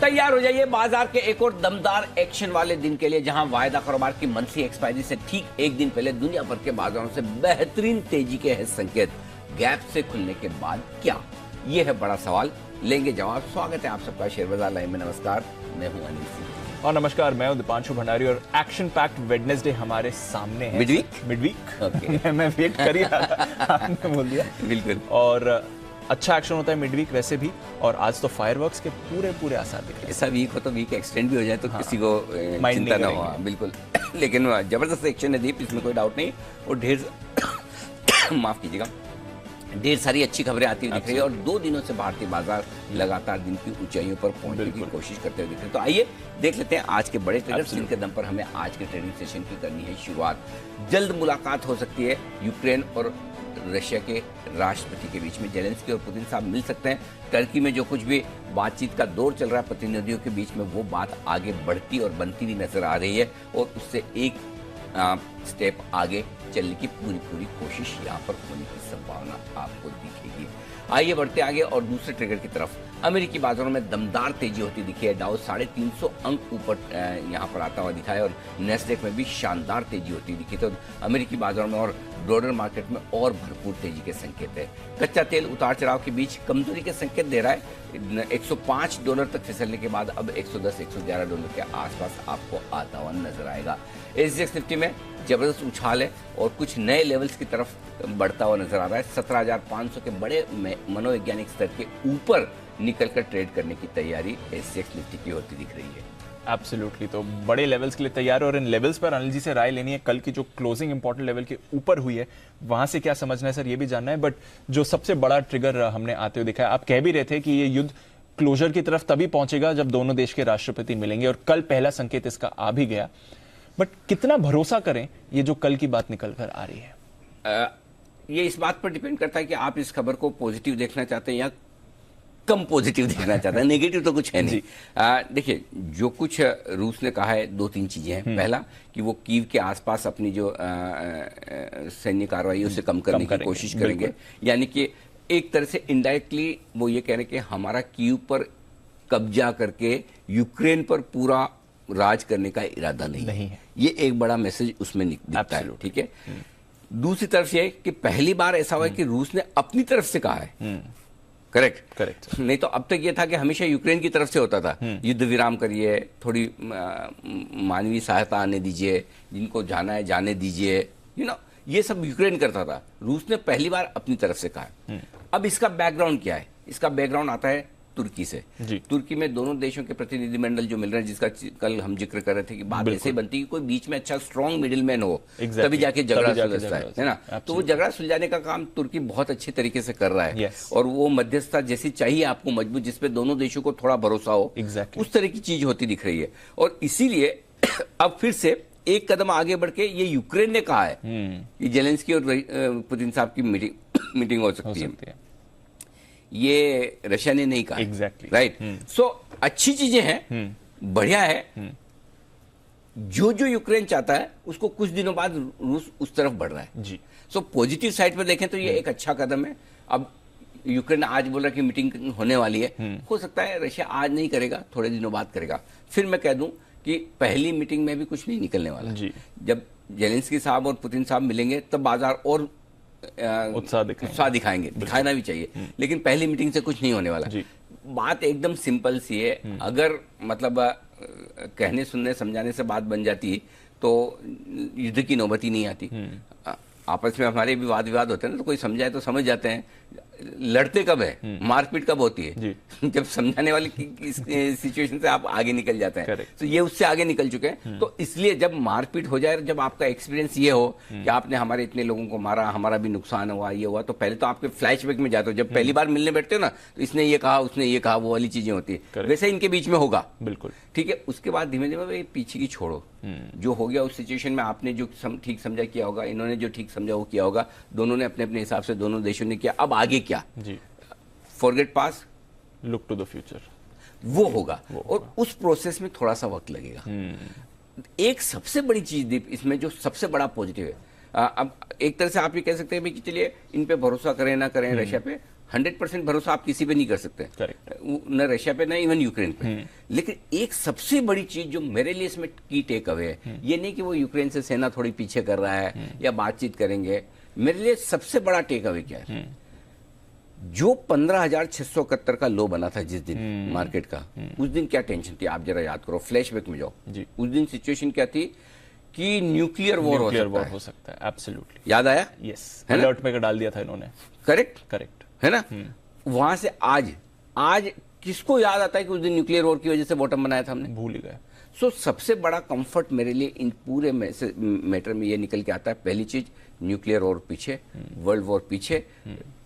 तैयार हो जाइए बाजार के एक और दमदार एक्शन वाले दिन के लिए, जहां वायदा कारोबार की मंथली एक्सपायरी से ठीक एक दिन पहले दुनिया भर के बाजारों से बेहतरीन तेजी के हैं संकेत। गैप से खुलने के बाद क्या, ये है बड़ा सवाल, लेंगे जवाब। स्वागत है आप सबका शेयर बाजार लाइव में। नमस्कार, मैं हूं अनिल सिंह और नमस्कार, मैं हूं दीपांशु भंडारी और एक्शन पैक्ड वेडनेसडे हमारे सामने है। Midweek okay. मैं वेट कर ही रहा था, आपने बोल दिया। बिल्कुल। और अच्छा एक्शन होता है मिडवीक वैसे भी, और आज तो फायरवर्क्स के पूरे आसार दिख रहे हैं। ऐसा वीक हो तो वीक एक्सटेंड भी हो जाए तो किसी को चिंता ना हो। बिल्कुल। लेकिन जबरदस्त एक्शन है दीप, इसमें कोई डाउट नहीं। और ढेर माफ कीजिएगा, ढेर सारी अच्छी खबरें आती हुई दिख रही है और 2 दिनों से भारतीय बाजार लगातार दिन की ऊंचाइयों पर पहुंचने की कोशिश करते हुए दिख रहे हैं। तो आइए देख लेते हैं आज के बड़े ट्रेडर्स, जिनके दम पर हमें आज के ट्रेडिंग सेशन की करनी है शुरुआत। जल्द मुलाकात हो सकती है यूक्रेन और रशिया के राष्ट्रपति के बीच में। जेलेंस्की और पुतिन साहब मिल सकते हैं। टर्की में जो कुछ भी बातचीत का दौर चल रहा है प्रतिनिधियों के बीच में, वो बात आगे बढ़ती और बनती हुई नजर आ रही है और उससे एक स्टेप आगे चलने की पूरी कोशिश यहाँ पर होने की संभावना आपको दिखेगी। आइए बढ़ते आगे और दूसरे ट्रिगर की तरफ। अमेरिकी बाजारों में दमदार तेजी होती दिखी है। डाउ 350 अंक ऊपर यहाँ पर आता हुआ दिखा है और नेस्डेक में भी शानदार तेजी होती दिखी। तो अमेरिकी बाजारों में और ब्रॉडर मार्केट में और भरपूर तेजी के संकेत है। कच्चा तेल उतार चढ़ाव के बीच कमजोरी के संकेत दे रहा है। $105 तक फिसलने के बाद अब $110-111 के आसपास आपको आता हुआ नजर आएगा। SGX निफ्टी में जबरदस्त उछाल है और कुछ नए लेवल्स की तरफ बढ़ता हुआ नजर आ रहा है। 17,500 के बड़े मनोवैज्ञानिक स्तर के ऊपर निकलकर ट्रेड करने की तैयारी SGX निफ्टी की होती दिख रही है। एब्सोल्युटली, तो बड़े लेवल्स के लिए तैयार है और इन लेवल्स पर अनिल जी से राय लेनी है। कल की जो क्लोजिंग इंपॉर्टेंट लेवल के ऊपर हुई है, वहां से क्या समझना है सर, ये भी जानना है। बट जो सबसे बड़ा ट्रिगर हमने आते हुए दिखा है, आप कह भी रहे थे कि ये युद्ध क्लोजर की तरफ तभी पहुंचेगा जब दोनों देश के राष्ट्रपति मिलेंगे, और कल पहला संकेत इसका आ भी गया। बट कितना भरोसा करें ये जो कल की बात निकल कर आ रही है? ये इस बात पर डिपेंड करता है कि आप इस खबर को पॉजिटिव देखना चाहते हैं या कम पॉजिटिव देखना चाहते हैं। नेगेटिव तो कुछ है नहीं। देखिए, जो कुछ रूस ने कहा है, 2-3 चीजें हैं। पहला कि वो कीव के आसपास अपनी जो सैन्य कार्रवाई उसे कम करने की कोशिश करेंगे। यानी कि एक तरह से इनडायरेक्टली वो ये कह रहे हैं कि हमारा कीव पर कब्जा करके यूक्रेन पर पूरा राज करने का इरादा नहीं है। ये एक बड़ा मैसेज उसमें दिखता है। ठीक है। दूसरी तरफ ये कि पहली बार ऐसा हुआ है कि रूस ने अपनी तरफ से कहा है। करेक्ट। नहीं तो अब तक ये था कि हमेशा यूक्रेन की तरफ से होता था, युद्ध विराम करिए, थोड़ी मानवीय सहायता आने दीजिए, जिनको जाना है जाने दीजिए, ये सब यूक्रेन करता था। रूस ने पहली बार अपनी तरफ से कहा। अब इसका बैकग्राउंड क्या है? इसका बैकग्राउंड आता है तुर्की से। तुर्की में दोनों देशों के प्रतिनिधिमंडल जो मिल रहे हैं, जिसका कल हम जिक्र कर रहे थे कि बात ऐसे बनती है कि कोई बीच में अच्छा स्ट्रांग मिडिलमैन हो, तभी जाके झगड़ा सुलझता है ना। तो वो झगड़ा सुलझाने का काम तुर्की बहुत अच्छे तरीके से कर रहा है। और वो मध्यस्थता जैसी चाहिए आपको मजबूत, जिसपे दोनों देशों को थोड़ा भरोसा हो, उस तरह की चीज होती दिख रही है। और इसीलिए अब फिर से एक कदम आगे बढ़ के ये यूक्रेन ने कहा है कि जेलेंस्की और पुतिन साहब की मीटिंग हो सकती है। ये रशिया ने नहीं कहा। राइट। सो अच्छी चीजें हैं, बढ़िया है। जो यूक्रेन चाहता है उसको कुछ दिनों बाद रूस उस तरफ बढ़ रहा है जी। सो पॉजिटिव साइड पर देखें तो ये एक अच्छा कदम है। अब यूक्रेन आज बोल रहा है कि मीटिंग होने वाली है। हो सकता है रशिया आज नहीं करेगा, थोड़े दिनों बाद करेगा। फिर मैं कह दूं कि पहली मीटिंग में भी कुछ नहीं निकलने वाला जी। जब जेलेंस्की साहब और पुतिन साहब मिलेंगे तब बाजार और उत्साह दिखाएंगे। दिखाना भी चाहिए, लेकिन पहली मीटिंग से कुछ नहीं होने वाला। बात एकदम सिंपल सी है। अगर मतलब कहने सुनने समझाने से बात बन जाती तो युद्ध की नौबत ही नहीं आती। आपस में हमारे भी वाद विवाद होते हैं ना, तो कोई समझाए तो समझ जाते हैं। लड़ते कब है, मारपीट कब होती है? जब समझाने वाली सिचुएशन से आप आगे निकल जाते हैं। तो ये उससे आगे निकल चुके हैं। तो इसलिए जब मारपीट हो जाए, जब आपका एक्सपीरियंस ये हो कि आपने हमारे इतने लोगों को मारा, हमारा भी नुकसान हुआ, ये हुआ, तो पहले तो आपके फ्लैशबैक में जाते हो। जब पहली बार मिलने बैठते हो ना, तो इसने ये कहा, उसने ये कहा, वो वाली चीजें होती है। वैसे इनके बीच में होगा। बिल्कुल ठीक है। उसके बाद धीमे धीमे पीछे की छोड़ो। जो हो गया उस सिचुएशन में आपने जो ठीक समझा किया होगा, इन्होंने जो ठीक समझा वो किया होगा, दोनों ने अपने अपने हिसाब से दोनों देशों ने किया। अब आगे क्या जी? Forget past, look to the future, वो होगा। और उस प्रोसेस में थोड़ा सा वक्त लगेगा। एक सबसे बड़ी चीज दीप इसमें जो सबसे बड़ा पॉजिटिव है, अब एक तरह से आप ये कह सकते हैं कि चलिए इन पे भरोसा करें ना करें रशिया पे, 100% भरोसा आप किसी पे नहीं कर सकते, न रशिया पे, न इवन यूक्रेन पे। लेकिन एक सबसे बड़ी चीज जो मेरे लिए इसमें की टेक अवे है, ये नहीं कि वो यूक्रेन से सेना थोड़ी पीछे कर रहा है या बातचीत करेंगे। मेरे लिए सबसे बड़ा टेक अवे क्या है, जो 15,671 का लो बना था जिस दिन मार्केट का, उस दिन क्या टेंशन थी आप जरा याद करो, फ्लैशबैक में जाओ। उस दिन सिचुएशन क्या थी कि न्यूक्लियर वॉर हो सकता है। एब्सोल्युटली याद आया? यस, अलर्ट पे डाल दिया था इन्होंने। करेक्ट है ना। वहां से आज किसको याद आता है कि उस दिन न्यूक्लियर वॉर की वजह से बॉटम बनाया था हमने? भूल ही गए। सो सबसे बड़ा कंफर्ट मेरे लिए इन पूरे मैटर में ये निकल के आता है, पहली चीज न्यूक्लियर वॉर पीछे, वर्ल्ड वॉर पीछे,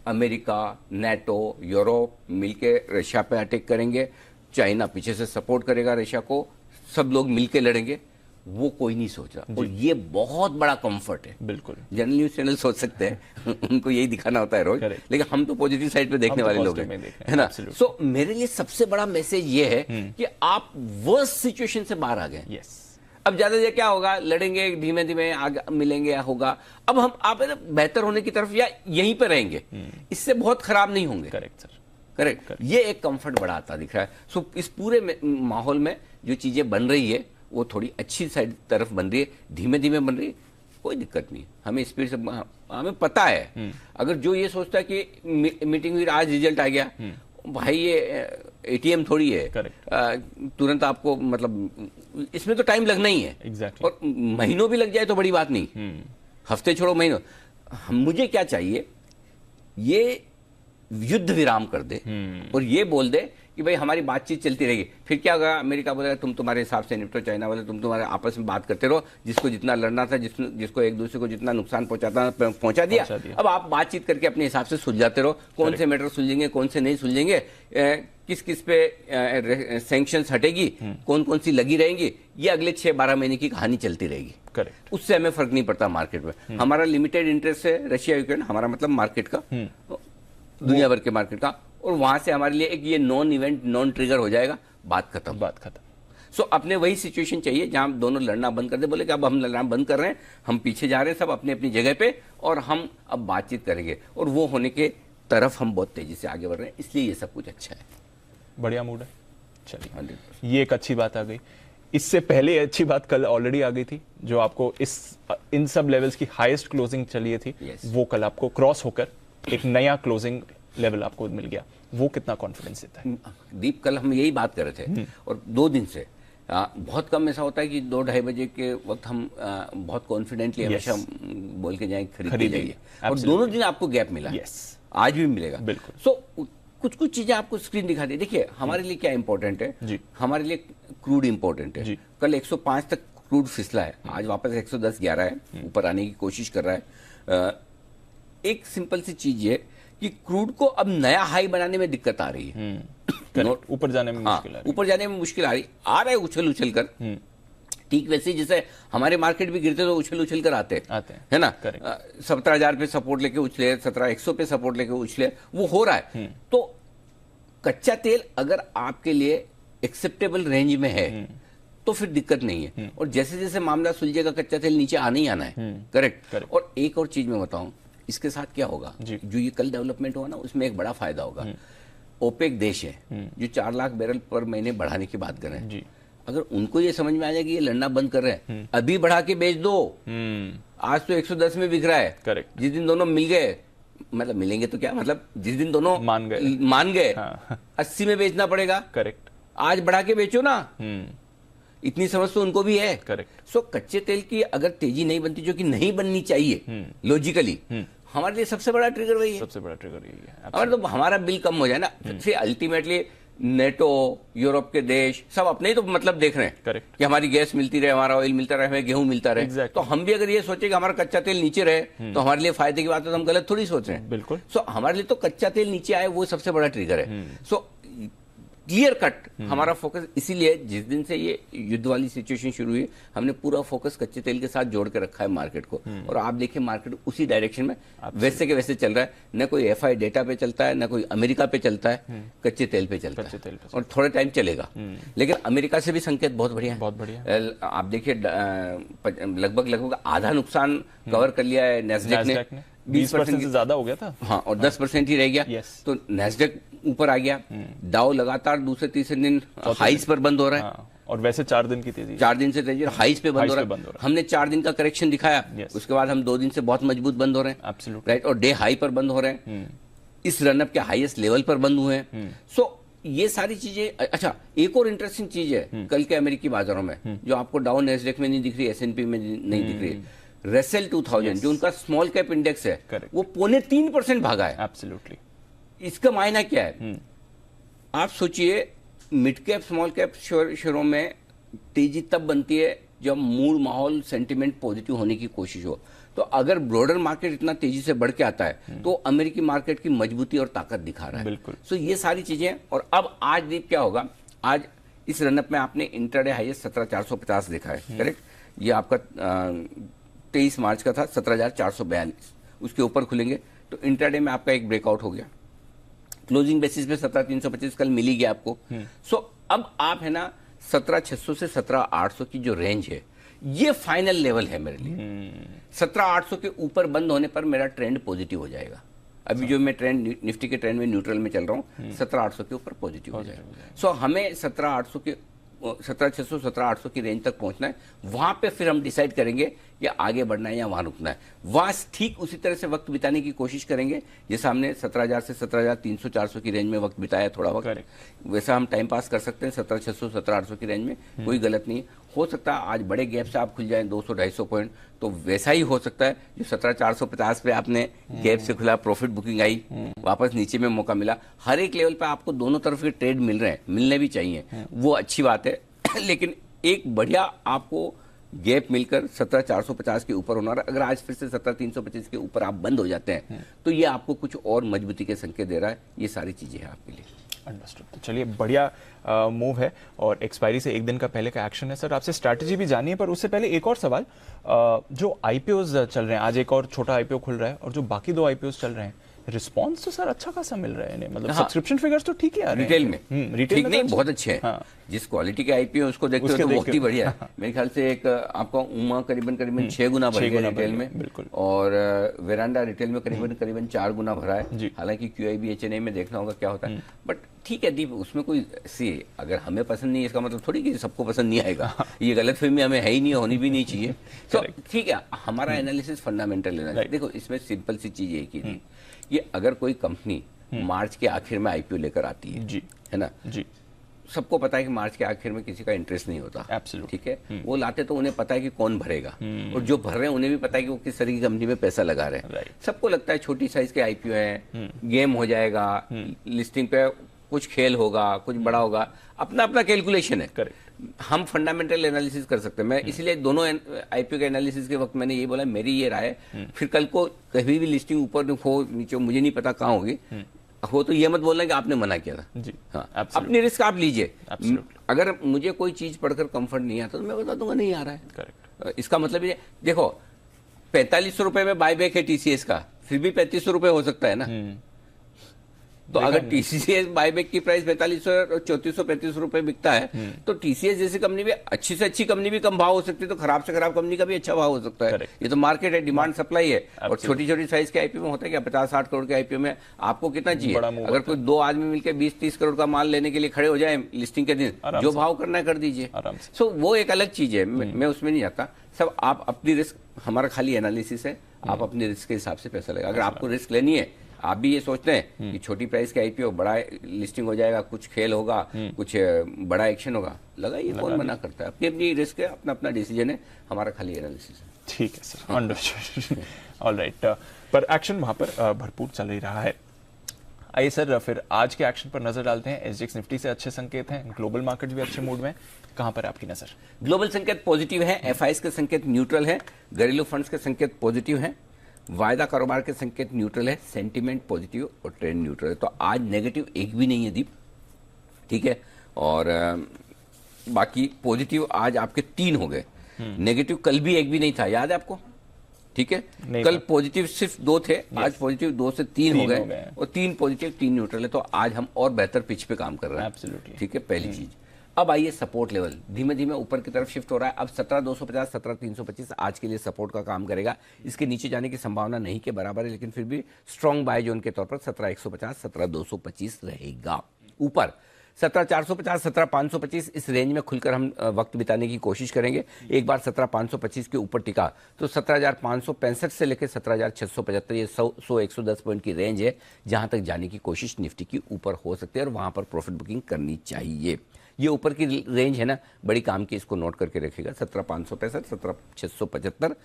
अमेरिका, नेटो, यूरोप मिलके रशिया पे अटैक करेंगे, चाइना पीछे से सपोर्ट करेगा रशिया को, सब लोग मिलके लड़ेंगे, वो कोई नहीं सोच रहा। और ये बहुत बड़ा कंफर्ट है। बिल्कुल, जनरल न्यूज चैनल सोच सकते हैं उनको यही दिखाना होता है रोज, लेकिन हम तो पॉजिटिव साइड पे देखने वाले लोग हैं, है ना। सो मेरे लिए सबसे बड़ा मैसेज ये है कि आप वर्स्ट सिचुएशन से बाहर आ गए। यस, अब ज्यादा देर क्या होगा, लड़ेंगे, धीमे धीमे आगे मिलेंगे, होगा। अब हम आप बेहतर होने की तरफ या यहीं पे रहेंगे, इससे बहुत खराब नहीं होंगे। Correct sir, correct. ये एक कंफर्ट बड़ा आता दिख रहा है। सो इस पूरे माहौल में जो चीजें बन रही है वो थोड़ी अच्छी साइड तरफ बन रही है, धीमे धीमे बन रही है, कोई दिक्कत नहीं। हमें स्पीड से, हमें पता है, अगर जो ये सोचता है कि मीटिंग हुई आज रिजल्ट आ गया, भाई ये एटीएम थोड़ी है, तुरंत आपको, मतलब इसमें तो टाइम लगना ही है। Exactly. और महीनों भी लग जाए तो बड़ी बात नहीं, हफ्ते छोड़ो महीनों। मुझे क्या चाहिए, ये युद्ध विराम कर दे और ये बोल दे कि भाई हमारी बातचीत चलती रहेगी। फिर क्या होगा, अमेरिका बोलेगा तुम तुम्हारे हिसाब से निपटो, चाइना वाले तुम तुम्हारे आपस में बात करते रहो, जिसको जितना लड़ना था, जिसको एक दूसरे को जितना नुकसान पहुंचा दिया। अब आप बातचीत करके अपने हिसाब से सुलझाते रहो, कौन से मैटर सुलझेंगे, कौन से नहीं सुलझेंगे, किस किस पे सैंक्शंस हटेगी, कौन कौन सी लगी रहेंगी, ये अगले 6-12 महीने की कहानी चलती रहेगी। करेक्ट, उससे हमें फर्क नहीं पड़ता मार्केट में। हमारा लिमिटेड इंटरेस्ट है रशिया यूक्रेन, हमारा मतलब मार्केट का, दुनिया भर के मार्केट का, और वहां से हमारे लिए एक ये नॉन इवेंट, नॉन ट्रिगर हो जाएगा, बात खत्म। सो अपने वही सिचुएशन चाहिए जहां हम दोनों लड़ना बंद कर दे, बोले कि अब हम लड़ना बंद कर रहे हैं, हम पीछे जा रहे हैं सब अपनी अपनी जगह पे, और हम अब बातचीत करेंगे, और वो होने के तरफ हम बहुत तेजी से आगे बढ़ रहे हैं। इसलिए ये सब कुछ अच्छा है, बढ़िया मूड है। चलिए, ये एक अच्छी बात आ गई। इससे पहले अच्छी बात कल ऑलरेडी आ गई थी, जो आपको इन सब लेवल्स की हाईएस्ट क्लोजिंग चली थी, वो कल आपको क्रॉस होकर एक नया क्लोजिंग लेवल आपको मिल गया। वो कितना कॉन्फिडेंस देता है? दीप, कल हम यही बात कर रहे थे, और 2 दिन से बहुत कम ऐसा होता है कि 2-2:30 बजे के वक्त हम बहुत कॉन्फिडेंटली हमेशा बोल के जाएं खरीद जाइए, और दोनों दिन आपको गैप मिला। आज भी मिलेगा। बिल्कुल। सो कुछ कुछ चीजें आपको स्क्रीन दिखा दी। देखिए हमारे लिए क्या इंपॉर्टेंट है, हमारे लिए क्रूड इंपॉर्टेंट है। कल 105 तक क्रूड फिसला है, आज वापस 110-11 है, ऊपर आने की कोशिश कर रहा है। एक सिंपल सी चीज है कि क्रूड को अब नया हाई बनाने में दिक्कत आ रही है, ऊपर जाने में मुश्किल आ रही है, ऊपर जाने में मुश्किल आ रहा है उछल कर। ठीक वैसे ही जैसे हमारे मार्केट भी गिरते तो उछल कर आते हैं, है ना। 17,000 पे सपोर्ट लेके उछले, 17,100 पे सपोर्ट लेके उछले, वो हो रहा है। तो कच्चा तेल अगर आपके लिए एक्सेप्टेबल रेंज में है तो फिर दिक्कत नहीं है, और जैसे जैसे मामला सुलझेगा कच्चा तेल नीचे आना ही आना है। करेक्ट। और एक और चीज मैं बताऊं, इसके साथ क्या होगा, जो ये कल डेवलपमेंट हुआ ना, उसमें एक बड़ा फायदा होगा। ओपेक देश है जो 4 लाख बैरल पर महीने बढ़ाने की बात कर रहे हैं, अगर उनको ये समझ में आ जाए कि ये लड़ना बंद कर रहे हैं, अभी बढ़ा के बेच दो। आज तो 110 में बिक रहा है। करेक्ट। जिस दिन दोनों मिल गए, मतलब मिलेंगे तो क्या, मतलब जिस दिन दोनों मान गए 80 में बेचना पड़ेगा। करेक्ट। आज बढ़ा के बेचो ना, इतनी समझ तो उनको भी है। करेक्ट। सो कच्चे तेल की अगर तेजी नहीं बनती, जो कि नहीं बननी चाहिए लॉजिकली, हमारे लिए सबसे बड़ा ट्रिगर वही है। सबसे बड़ा ट्रिगर यही है। अगर तो हमारा बिल कम हो जाए ना, फिर अल्टीमेटली नेटो, यूरोप के देश सब अपने ही तो मतलब देख रहे हैं। करेक्ट। कि हमारी गैस मिलती रहे, हमारा ऑयल मिलता रहे, हमें गेहूं मिलता रहे। exactly. तो हम भी अगर ये सोचे कि हमारा कच्चा तेल नीचे रहे तो हमारे लिए फायदे की बात है, तो हम गलत थोड़ी सोच रहे हैं। बिल्कुल। सो हमारे लिए तो कच्चा तेल नीचे आए वो सबसे बड़ा ट्रिगर है। सो क्लियर कट हमारा फोकस, इसीलिए जिस दिन से ये युद्ध वाली सिचुएशन शुरू हुई, हमने पूरा फोकस कच्चे तेल के साथ जोड़ के रखा है मार्केट को, और आप देखिए मार्केट उसी डायरेक्शन में वैसे के वैसे चल रहा है। न कोई एफआई डेटा पे चलता है, न कोई अमेरिका पे चलता है, कच्चे तेल पे चलता है, और थोड़े टाइम चलेगा। लेकिन अमेरिका से भी संकेत बहुत बढ़िया है, बहुत बढ़िया। आप देखिए लगभग आधा नुकसान कवर कर लिया है नैस्डैक ने। 20% से ज्यादा हो गया था। हाँ, और 10% ही रह गया। Yes. तो नैस्डैक ऊपर आ गया, डाउ लगातार दूसरे तीसरे दिन हाइस पर बंद हो रहा है। हाँ, और वैसे 4 दिन की तेजी, 4 दिन से तेजी हाइस पे बंद हो रहा है। हमने 4 दिन का करेक्शन दिखाया, Yes. उसके बाद हम 2 दिन से बहुत मजबूत बंद हो रहे हैं, एब्सोल्युटली राइट, और डे हाई पर बंद हो रहे हैं, इस रनअप के हाईएस्ट लेवल पर बंद हुए हैं। सो ये सारी चीजें। अच्छा, एक और इंटरेस्टिंग चीज है कल के अमेरिकी बाजारों में जो आपको डाउ नैस्डैक में नहीं दिख रही, S&P में नहीं दिख रही, रेसेल 2000 जो उनका स्मॉल कैप इंडेक्स है, Correct. वो 0.3% भागा है। एब्सोल्युटली। इसका मायना क्या है? आप सोचिए, मिड कैप स्मॉल कैप शेयरों में तेजी तब बनती है जब मूड माहौल सेंटिमेंट पॉजिटिव होने की कोशिश हो। तो अगर ब्रॉडर मार्केट इतना तेजी से बढ़ के आता है तो अमेरिकी मार्केट की मजबूती और ताकत दिखा रहा है। बिल्कुल। सो ये सारी चीजें। और अब आज दीप क्या होगा? आज इस रनअप में आपने इंट्राडे हाईएस्ट 17,450 देखा है, करेक्ट? ये आपका 23 मार्च का था 17,442, उसके ऊपर खुलेंगे तो इंट्राडे में आपका एक ब्रेकआउट हो गया। क्लोजिंग बेसिस पे 17,325 कल मिल ही गया आपको। सो अब आप है ना 17,600 से 17,800 की जो रेंज है, ये फाइनल लेवल है मेरे लिए। 17,800 के ऊपर बंद होने पर मेरा ट्रेंड पॉजिटिव हो जाएगा। अभी जो मैं ट्रेंड निफ्टी के ट्रेंड में न्यूट्रल में चल रहा हूँ, 17,800 के ऊपर पॉजिटिव हो जाएगा। सो हमें 17,800 के 17,600 17,800 की रेंज तक पहुंचना है। वहां पे फिर हम डिसाइड करेंगे कि आगे बढ़ना है या वहां रुकना है। वहां ठीक उसी तरह से वक्त बिताने की कोशिश करेंगे जैसे हमने 17,000 से 17,300 400 की रेंज में वक्त बिताया थोड़ा वक्त, वैसा हम टाइम पास कर सकते हैं 17,600 17,800 की रेंज में। कोई गलत नहीं हो सकता आज बड़े गैप से आप खुल जाएं 200-250 पॉइंट, तो वैसा ही हो सकता है जो 17,450 पे आपने गैप से खुला, प्रॉफिट बुकिंग आई, वापस नीचे में मौका मिला। हर एक लेवल पे आपको दोनों तरफ के ट्रेड मिल रहे हैं, मिलने भी चाहिए, वो अच्छी बात है। लेकिन एक बढ़िया आपको गैप मिलकर 17,450 के ऊपर होना। अगर आज फिर से 17,325 के ऊपर आप बंद हो जाते हैं तो ये आपको कुछ और मजबूती के संकेत दे रहा है। ये सारी चीजें हैं आपके लिए। अंडरस्टूड। तो चलिए, बढ़िया मूव है और एक्सपायरी से एक दिन का पहले का एक्शन है। सर, आपसे स्ट्रैटेजी भी जानिए, पर उससे पहले एक और सवाल। जो आईपीओज चल रहे हैं, आज एक और छोटा आईपीओ खुल रहा है और जो बाकी 2 आईपीओज चल रहे हैं, रिस्पांस तो सर अच्छा खासा मिल रहा है इन्हें, मतलब सब्सक्रिप्शन फिगर्स तो ठीक ही आ रहे हैं रिटेल में। रिटेल ठीक में नहीं, तो बहुत अच्छे हैं। हाँ। जिस क्वालिटी के आईपीओ उसको देखते हो तो बहुत ही बढ़िया है। मेरे ख्याल से एक आपका उमा करीबन 6 गुना बढ़ गया रिटेल में, बिल्कुल। और वेरांडा रिटेल में करीबन 4 गुना भरा है। हालांकि QIB HNI में देखना होगा क्या होता है, बट ठीक है दीप, उसमें कोई सी अगर हमें पसंद नहीं है इसका मतलब थोड़ी कि सबको पसंद नहीं आएगा। ये गलतफहमी हमें है ही नहीं, होनी भी नहीं चाहिए। तो ठीक है, हमारा एनालिसिस फंडामेंटल एनालिसिस। देखो, इसमें सिंपल सी चीज एक ही थी, ये अगर कोई कंपनी मार्च के आखिर में आईपीओ लेकर आती है जी, है ना जी, सबको पता है कि मार्च के आखिर में किसी का इंटरेस्ट नहीं होता। Absolutely. ठीक है, वो लाते तो उन्हें पता है कि कौन भरेगा, और जो भर रहे हैं उन्हें भी पता है कि वो किस तरह की कंपनी में पैसा लगा रहे हैं। Right. सबको लगता है छोटी साइज के आईपीओ है, गेम हो जाएगा, लिस्टिंग पे कुछ खेल होगा, कुछ बड़ा होगा, अपना अपना कैलकुलेशन है। करेक्ट। हम फंडामेंटल एनालिसिस कर सकते हैं। मैं इसलिए दोनों आईपीओ के एनालिसिस के वक्त मैंने ये बोला, मेरी ये राय है, फिर कल को कभी भी लिस्टिंग ऊपर हो नीचे, मुझे नहीं पता कहाँ होगी, हो तो ये मत बोलना कि आपने मना किया था। जी, हाँ, absolutely. अपनी रिस्क आप लीजिए। Absolutely. अगर मुझे कोई चीज पढ़कर कंफर्ट नहीं आता तो मैं बता दूंगा नहीं आ रहा है। करेक्ट। इसका मतलब ये देखो, 4500 रुपए में बायबैक है TCS का, फिर भी 3500 रुपए हो सकता है ना। तो अगर TCS बायबैक की प्राइस 4500 और 3400-3500 रुपए बिकता है तो TCS जैसी कंपनी भी, अच्छी से अच्छी कंपनी भी कम भाव हो सकती है, तो खराब से खराब कंपनी का भी अच्छा भाव हो सकता है। Correct. ये तो मार्केट है, डिमांड सप्लाई है। और छोटी छोटी साइज के आईपीओ में होता है क्या, 50-60 करोड़ के आईपीओ में आपको कितना चाहिए? अगर कोई 2 आदमी मिलकर 20-30 करोड़ का माल लेने के लिए खड़े हो जाए लिस्टिंग के दिन, जो भाव करना है कर दीजिए। सो वो एक अलग चीज है, मैं उसमें नहीं जाता। सब आप अपनी रिस्क, हमारा खाली एनालिसिस है, आप अपने रिस्क के हिसाब से पैसा लगा। अगर आपको रिस्क लेनी है, आप भी ये सोचते हैं कि छोटी प्राइस के आईपीओ बड़ा लिस्टिंग हो जाएगा, कुछ खेल होगा, कुछ बड़ा एक्शन होगा, लगाइए, कौन मना करता है। अपनी अपनी रिस्क है, अपना अपना डिसीजन है, हमारा खाली एनालिसिस है। ठीक है सर, अंडरस्टूड। ऑलराइट, पर एक्शन वहां पर भरपूर चल ही रहा है। आइए सर, फिर आज के एक्शन पर नजर डालते हैं। SGX निफ्टी से अच्छे संकेत हैं, ग्लोबल मार्केट भी अच्छे मूड में, कहां पर आपकी नजर? ग्लोबल संकेत पॉजिटिव है, FIs के संकेत न्यूट्रल है, घरेलू फंड्स के संकेत पॉजिटिव है, वायदा कारोबार के संकेत न्यूट्रल है, सेंटीमेंट पॉजिटिव और ट्रेंड न्यूट्रल है। तो आज नेगेटिव एक भी नहीं है दीप, ठीक है। और बाकी पॉजिटिव आज आपके 3 हो गए, नेगेटिव कल भी एक भी नहीं था, याद है आपको? ठीक है, कल पॉजिटिव सिर्फ 2 थे, आज पॉजिटिव 2 से 3 हो गए, और 3 पॉजिटिव 3 न्यूट्रल है। तो आज हम और बेहतर पिच पे काम कर रहे हैं। Absolutely. ठीक है, पहली चीज। अब आइए सपोर्ट लेवल, धीमे धीमे ऊपर की तरफ शिफ्ट हो रहा है। अब 17,250, 17,325 आज के लिए सपोर्ट का काम करेगा। इसके नीचे जाने की संभावना नहीं के बराबर है, लेकिन फिर भी स्ट्रॉन्ग बाय जोन के तौर पर 17,150, 17,225 रहेगा। ऊपर 17,450, 17,525 इस रेंज में खुलकर हम वक्त बिताने की कोशिश करेंगे। एक बार 17,525 के ऊपर टिका तो 17,565 से लेकर 17,675 ये 100-110 पॉइंट की रेंज है, जहां तक जाने की कोशिश निफ्टी की ऊपर हो सकती है और वहां पर प्रॉफिट बुकिंग करनी चाहिए। ये ऊपर की रेंज है ना, बड़ी काम की, इसको नोट करके रखिएगा। 17,565, 17,675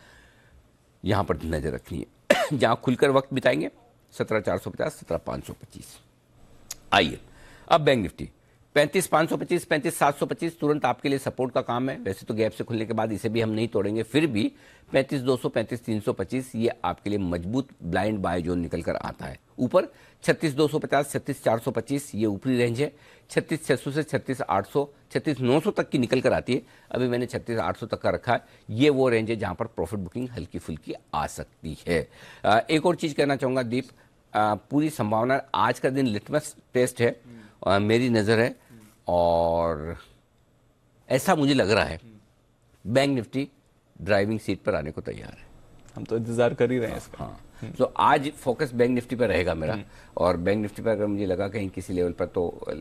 यहां पर नजर रखनी है। जहां खुलकर वक्त बिताएंगे 17,450, 17,525। आइए अब बैंक निफ्टी 35,525, 35,725 तुरंत आपके लिए सपोर्ट का काम है। वैसे तो गैप से खुलने के बाद इसे भी हम नहीं तोड़ेंगे, फिर भी 35,200, 35,325 ये आपके लिए मजबूत ब्लाइंड बाय जोन निकल कर आता है। ऊपर 36,250, 36,425 ये ऊपरी रेंज है। 36,600 से 36,800, 36,900 तक की निकल कर आती है। अभी मैंने 36,800 तक का रखा है। ये वो रेंज है जहां पर प्रॉफिट बुकिंग हल्की फुल्की आ सकती है। एक और चीज कहना चाहूंगा दीप, पूरी संभावना, आज का दिन लिटमस टेस्ट है मेरी नजर है, और ऐसा मुझे लग रहा है बैंक निफ्टी ड्राइविंग सीट पर आने को तैयार है। हम तो इंतजार कर ही रहे हैं इसका। हाँ, तो आज फोकस बैंक निफ्टी पर रहेगा मेरा, और बैंक निफ्टी पर अगर मुझे लगा कहीं किसी लेवल पर तो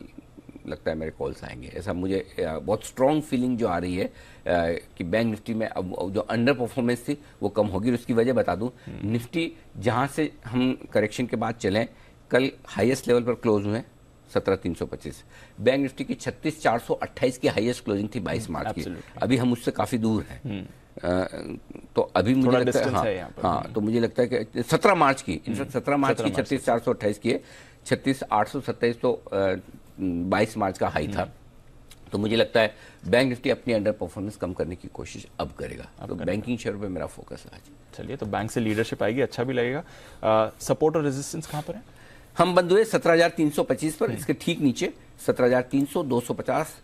लगता है मेरे कॉल्स आएंगे। ऐसा मुझे बहुत स्ट्रॉन्ग फीलिंग जो आ रही है कि बैंक निफ्टी में अब जो अंडर परफॉर्मेंस थी वो कम होगी। और उसकी वजह बता दूं, निफ्टी जहां से हम करेक्शन के बाद चलें, कल हाईएस्ट लेवल पर क्लोज हुए 17,325। बैंक निफ्टी की 36,428 की हाईएस्ट क्लोजिंग थी 22 मार्च की। अभी हम उससे काफी दूर हैं। तो अभी मुझे लगता है हाँ, तो मुझे लगता है कि 17 मार्च की, इनफैक्ट 17 मार्च की 36,428 की है, 36,827 तो 22 मार्च का हाई था। तो मुझे लगता है बैंक निफ्टी अपनी अंडर परफॉर्मेंस कम करने की कोशिश अब करेगा। तो बैंकिंग शेयर पे मेरा फोकस है आज। चलिए, तो बैंक से लीडरशिप आएगी, अच्छा भी लगेगा। सपोर्ट और रेजिस्टेंस कहाँ पर है? हम बंद हुए 17,325 पर, इसके ठीक नीचे 17,300, 250,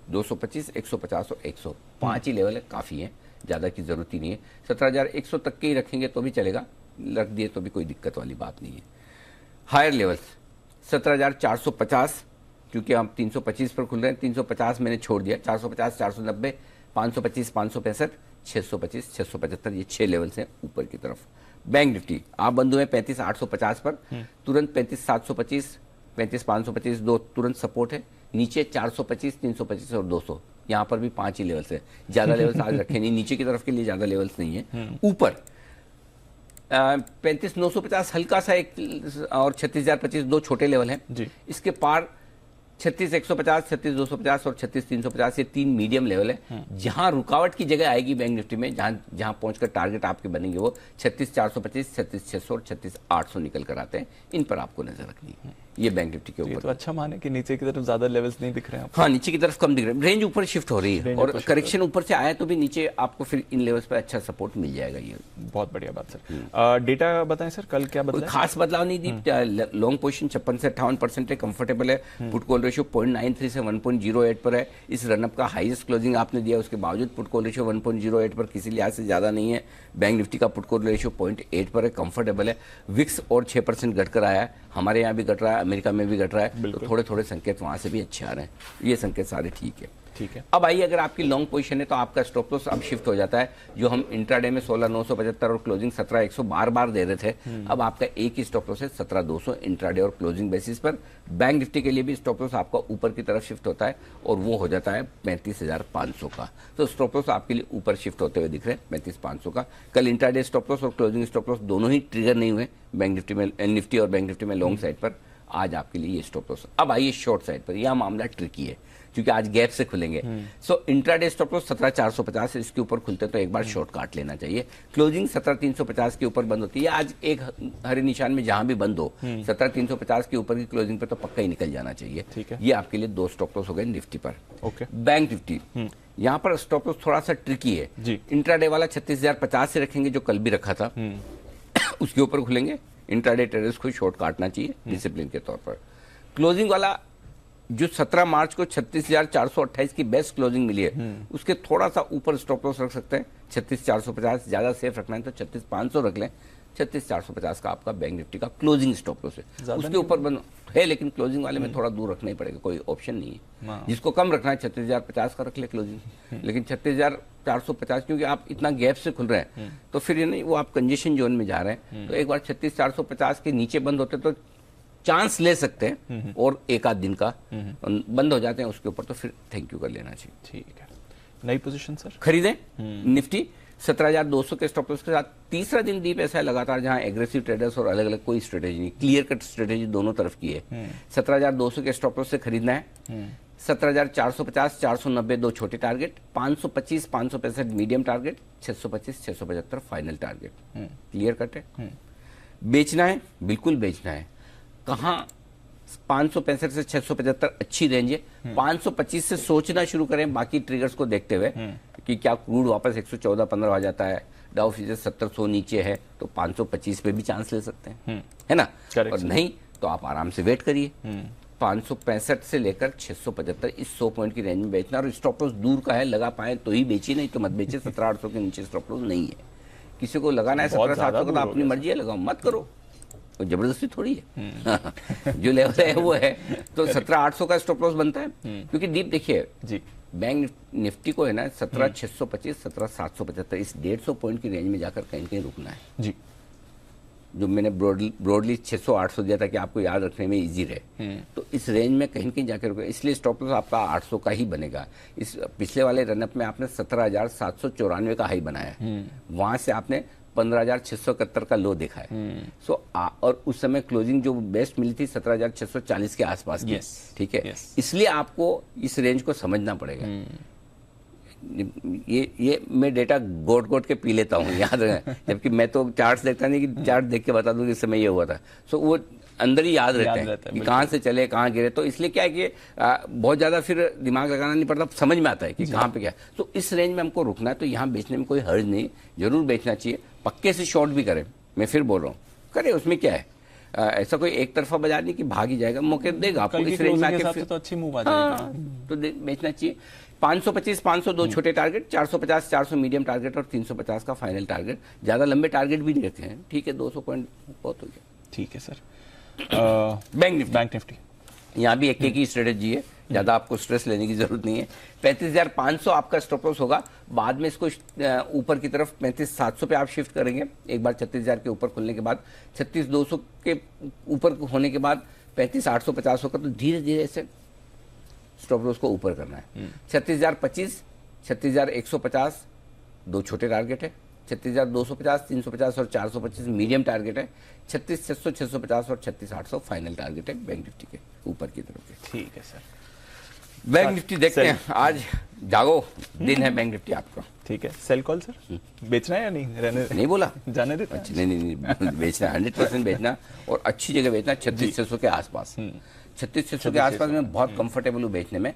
225, 150 और 100 5 ही लेवल है, काफी है, ज्यादा की जरूरत ही नहीं है। 17,100 तक के ही रखेंगे तो भी चलेगा, रख दिए तो भी कोई दिक्कत वाली बात नहीं है। हायर लेवल्स 17,450, क्योंकि हम 325 पर खुल रहे हैं, 350 मैंने छोड़ दिया, 450, 490, 525, 565, 625, 675 ये 6 लेवल्स हैं ऊपर की तरफ। बैंक निफ्टी आप बंद हुए 35,850 पर, तुरंत 35,725, 35,525 दो तुरंत सपोर्ट है। नीचे 425, 325 और 200, यहाँ पर भी 5 ही लेवल्स है, ज्यादा लेवल्स आज रखे नहीं, नीचे की तरफ के लिए ज्यादा लेवल्स नहीं है। ऊपर 35,950 हल्का सा एक, और 36,025 दो छोटे लेवल हैं। इसके पार 36,150, 36,250 और 36,350 ये 3 मीडियम लेवल है। जहां रुकावट की जगह आएगी बैंक निफ्टी में, जहां पहुंचकर टारगेट आपके बनेंगे वो 36,425, 36,600 और 36,800 निकल कर आते हैं। इन पर आपको नजर रखनी है। ये बैंक निफ्टी के ऊपर तो अच्छा माने कि नीचे की तरफ ज्यादा लेवल्स नहीं दिख रहे हैं। हाँ, नीचे की तरफ कम दिख रहे हैं, रेंज ऊपर शिफ्ट हो रही है, और करेक्शन ऊपर से आया तो भी नीचे आपको फिर इन लेवल्स पर अच्छा सपोर्ट मिल जाएगा। ये बहुत बढ़िया बात सर। डेटा बताएं सर, कल क्या बदला? खास बदलाव नहीं दी। लॉन्ग पोजीशन 56 से 58% है, कंफर्टेबल है। पुट कॉल रेशियो 0.93 से 1.08 पर है। इस रनअप का हाईएस्ट क्लोजिंग आपने दिया, उसके बावजूद पुट कॉल रेशियो 1.08 पर किसी लिहाज से ज्यादा नहीं है। बैंक निफ्टी का पुट कॉल रेशियो 0.8 पर है, कंफर्टेबल है। विक्स और 6% घटकर आया है, हमारे यहाँ भी घट रहा है, अमेरिका में भी घट रहा है, तो थोड़े थोड़े संकेत वहां से भी अच्छे आ रहे हैं। ये संकेत सारे ठीक है। अब आइए, अगर आपकी लॉन्ग पोजीशन है तो आपका स्टॉप लॉस अब शिफ्ट हो जाता है। जो हम इंट्राडे में 16,975 और क्लोजिंग 17,100 बार बार दे रहे थे, अब आपका एक ही स्टॉप लॉस है 17,200 इंट्राडे और क्लोजिंग बेसिस पर। बैंक निफ्टी के लिए भी स्टॉप लॉस आपका ऊपर की तरफ शिफ्ट होता है, और वो हो जाता है 35,500 का। तो स्टॉप लॉस आपके लिए ऊपर शिफ्ट होते हुए दिख रहे हैं 35,500 का। कल इंट्राडे स्टॉप लॉस और क्लोजिंग स्टॉप लॉस दोनों ही ट्रिगर नहीं हुए बैंक निफ्टी में, निफ्टी और बैंक निफ्टी में लॉन्ग साइड पर। आज आपके लिए ये स्टॉप लॉस। अब आइए शॉर्ट साइड पर, यह मामला ट्रिकी है क्योंकि आज गैप से खुलेंगे। सो इंट्राडे स्टॉप लॉस 17,450, इसके ऊपर खुलते तो एक बार शॉर्ट काट लेना चाहिए। क्लोजिंग 17,350 के ऊपर बंद होती है। आज एक हरे निशान में जहां भी बंद हो 17,350 के ऊपर की क्लोजिंग पे तो पक्का ही निकल जाना चाहिए। ये आपके लिए 2 स्टॉप लॉस हो गए निफ्टी पर। बैंक निफ्टी यहाँ पर स्टॉप लॉस थोड़ा सा ट्रिकी है। इंट्राडे वाला 36,050 से रखेंगे, जो कल भी रखा था, उसके ऊपर खुलेंगे। इंट्राडे ट्रेडर्स को शॉर्ट काटना चाहिए डिसिप्लिन के तौर पर। क्लोजिंग वाला जो 17 मार्च को 36,428 की बेस्ट क्लोजिंग मिली है, उसके थोड़ा सा ऊपर स्टॉप लॉस रख सकते हैं 36,450। ज्यादा सेफ रखना है तो 36,500 रख लें, 36,450 का आपका बैंक निफ्टी का क्लोजिंग स्टॉप लॉस है। उसके ऊपर बंद है, लेकिन क्लोजिंग वाले में थोड़ा दूर रखना ही पड़ेगा, कोई ऑप्शन नहीं है। जिसको कम रखना है 36,050 का रख ले क्लोजिंग, लेकिन 36,450 क्योंकि आप इतना गैप से खुल रहे हैं तो फिर ये नहीं, वो आप कंजेशन जोन में जा रहे हैं, तो एक बार 36,450 के नीचे बंद होते तो चांस ले सकते हैं, और एक आध दिन का बंद हो जाते हैं उसके ऊपर तो फिर थैंक यू कर लेना चाहिए। ठीक है, नई पोजीशन सर खरीदें निफ्टी 17,200 के स्टॉप लॉस के साथ। तीसरा दिन डीप ऐसा है लगातार जहां एग्रेसिव ट्रेडर्स और अलग अलग कोई स्ट्रेटेजी नहीं, क्लियर कट स्ट्रेटेजी दोनों तरफ की है। 17,200 के स्टॉप लॉस से खरीदना है। 17,450 490 दो छोटे target, 525 565 medium target, 625 675 final target. Clear cut है। बेचना है, बिल्कुल बेचना है। कहाँ 565 से 675 अच्छी रेंज है। 525 से सोचना शुरू करें बाकी ट्रिगर्स को देखते हुए कि क्या क्रूड वापस 114-15 आ जाता है, डाउ फ्यूचर्स 70-100 नीचे है तो 525 पे भी चांस ले सकते हैं, है ना। और नहीं तो आप आराम से वेट करिए। 565 से लेकर 675 इस 100 पॉइंट की रेंज में बेचना, और स्टॉप लॉस दूर का है, लगा पाए तो ही बेचिए, नहीं तो मत बेचिए। 17,800 के नीचे स्टॉप लॉस नहीं है। किसी को लगाना है 17,700 का तो अपनी मर्जी है, लगाओ मत करो, तो जबरदस्ती थोड़ी है। जो लेवल है वो है, तो 17,800 का स्टॉप लॉस बनता है। क्योंकि डीप देखिए जी, बैंक निफ्टी को है ना 17,625 17,775 इस 150 पॉइंट की रेंज में जाकर कहीं कहीं रुकना है जी। जो मैंने ब्रॉडली 600-800 दिया था कि आपको याद रखने में इजी रहे, तो इस रेंज में कहीं कहीं जाकर रुके, इसलिए स्टॉप लॉस आपका 800 का ही बनेगा। इस पिछले वाले रनअप में आपने 17,794 का हाई बनाया है, वहां से आपने 15,671 का लो देखा है। और उस समय क्लोजिंग जो बेस्ट मिली थी 17,640 के आसपास की, ठीक है। इसलिए आपको इस रेंज को समझना पड़ेगा। ये मैं डेटा गोट के पी लेता हूँ, याद रखें, जबकि मैं तो चार्ट्स देखता नहीं कि चार्ट देख के बता दूं कि इस समय ये हुआ था। वो अंदर ही याद रहता है कि कहाँ से चले कहाँ गिरे, तो इसलिए क्या है कि बहुत ज्यादा फिर दिमाग लगाना नहीं पड़ता, समझ में आता है कि कहाँ पे क्या। तो इस रेंज में हमको रुकना है, तो यहाँ बेचने में कोई हर्ज नहीं, जरूर बेचना चाहिए। पक्के से शॉर्ट भी करें, मैं फिर बोल रहा हूँ, करे, उसमें क्या है। ऐसा कोई एक तरफा बाजार नहीं कि भाग ही जाएगा, मौके देगा आपको इस रेंज में आके, तो अच्छी मूव आ जाएगी, तो बेचना चाहिए। 525 500 दो छोटे टारगेट, 450 400 मीडियम टारगेट और 350 का फाइनल टारगेट। ज्यादा लंबे टारगेट भी नहीं रखे हैं, ठीक है, 200 पॉइंट बहुत हो गया। ठीक है सर। बैंक निफ्टी यहाँ भी एक ही स्ट्रेटेजी है, ज्यादा आपको स्ट्रेस लेने की जरूरत नहीं है। 35,500 आपका स्टॉप लॉस होगा, बाद में इसको ऊपर की तरफ 35,700 पे आप शिफ्ट करेंगे। एक बार 36,000 के ऊपर खुलने के बाद, 36,200 के ऊपर होने के बाद 35,850 का, तो धीरे धीरे ऐसे स्टॉप लॉस को ऊपर करना है। 36,025 36,150 दो छोटे टारगेट है, 36,250 350 और 425 मीडियम टारगेट है, 36,600 650 और 36,800 फाइनल टारगेट है बैंक निफ्टी के ऊपर की तरफ के। ठीक है सर। बैंक निफ्टी देखते हैं, आज जागो दिन है बैंक निफ्टी आपका। ठीक है, सेल कॉल सर, बेचना है या नहीं, रहने नहीं बोला, जाने देते? अच्छा, नहीं बेचना, 100% बेचना, और अच्छी जगह बेचना। 36,600 के आसपास, 36,600 के आसपास में बहुत कंफर्टेबल हूँ बेचने में।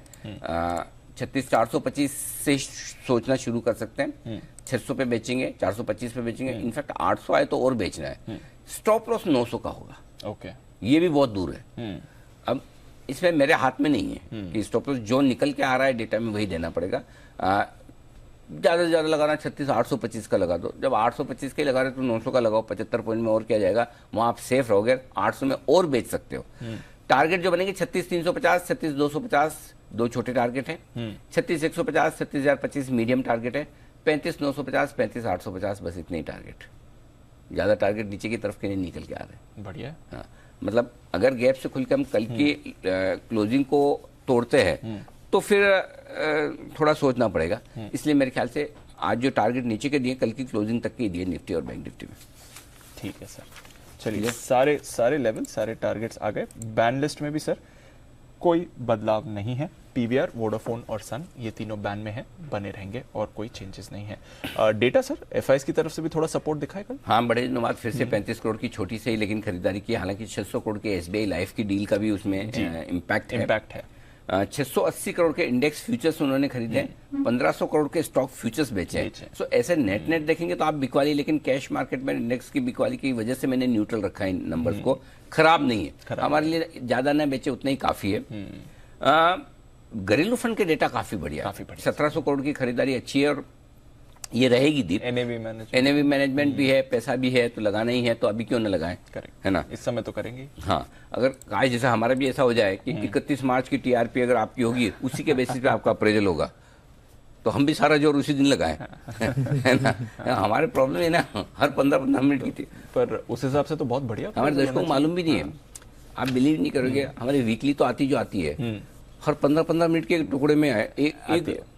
36,425 से सोचना शुरू कर सकते हैं, 600 पे बेचेंगे, 425 पे बेचेंगे, इनफैक्ट 800 आए तो और बेचना है। स्टॉप लॉस 900 का होगा, ओके, ये भी बहुत दूर है। अब इसमें मेरे हाथ में नहीं है कि स्टॉप लॉस जो निकल के आ रहा है डेटा में वही देना पड़ेगा। ज्यादा से ज्यादा लगाना 36,825 का लगा दो, जब 825 के लगा रहे तो 900 का लगाओ, 75 पॉइंट में और क्या जाएगा, वहां आप सेफ रहोगे। 800 में और बेच सकते हो। टारगेट जो बनेंगे 36,350 36,250 दो छोटे टारगेट है, 36,150 36,025 मीडियम टारगेट है, 35,950 35,850 बस इतने ही टारगेट। ज्यादा टारगेट नीचे की तरफ के नहीं निकल के आ रहे हैं। बढ़िया। हाँ, मतलब अगर गैप से खुल के हम कल की क्लोजिंग को तोड़ते हैं तो फिर थोड़ा सोचना पड़ेगा। इसलिए मेरे ख्याल से आज जो टारगेट नीचे के दिए कल की क्लोजिंग तक के दिए निफ्टी और बैंक निफ्टी में। ठीक है सर, चलिए सारे लेवल सारे टारगेट्स आ गए। बैन लिस्ट में भी सर कोई बदलाव नहीं है। पीवीआर, वोडाफोन और सन ये तीनों बैन में है, बने रहेंगे और कोई चेंजेस नहीं है। डेटा सर एफआईएस की तरफ से भी थोड़ा सपोर्ट दिखाए कल? हाँ, बड़े दिनों बाद फिर से 35 करोड़ की छोटी से ही लेकिन खरीदारी की। हालांकि 600 करोड़ के एसबीआई लाइफ की डील का भी उसमें इम्पैक्ट है। 680 करोड़ के इंडेक्स फ्यूचर्स उन्होंने खरीदे, 1500 करोड़ के स्टॉक फ्यूचर्स बेचे। सो ऐसे नेट देखेंगे तो आप बिकवाली, लेकिन कैश मार्केट में इंडेक्स की बिकवाली की वजह से मैंने न्यूट्रल रखा है इन नंबर्स को। खराब नहीं है, हमारे लिए ज्यादा न बेचे उतना ही काफी है। घरेलू फंड के डेटा काफी बढ़िया, 1700 करोड़ की खरीदारी अच्छी है और ये रहेगी दीप। एनएवी मैनेजमेंट भी है, पैसा भी है, तो लगाना ही है, तो अभी क्यों ना लगाएं, करेक्ट है ना। इस समय तो करेंगे। हाँ, अगर आज जैसा हमारा भी ऐसा हो जाए कि 31 मार्च की टीआरपी अगर आपकी होगी, उसी के बेसिस पे आपका अप्रेजल होगा, तो हम भी सारा जोर उसी दिन लगाएं, है ना। हमारे प्रॉब्लम है ना, हर 15-15 मिनट की थी, पर उस हिसाब से तो बहुत बढ़िया। हमारे दर्शकों को मालूम भी नहीं है, आप बिलीव नहीं करोगे, हमारी वीकली तो आती जो आती है, हर 15-15 मिनट के टुकड़े में है एक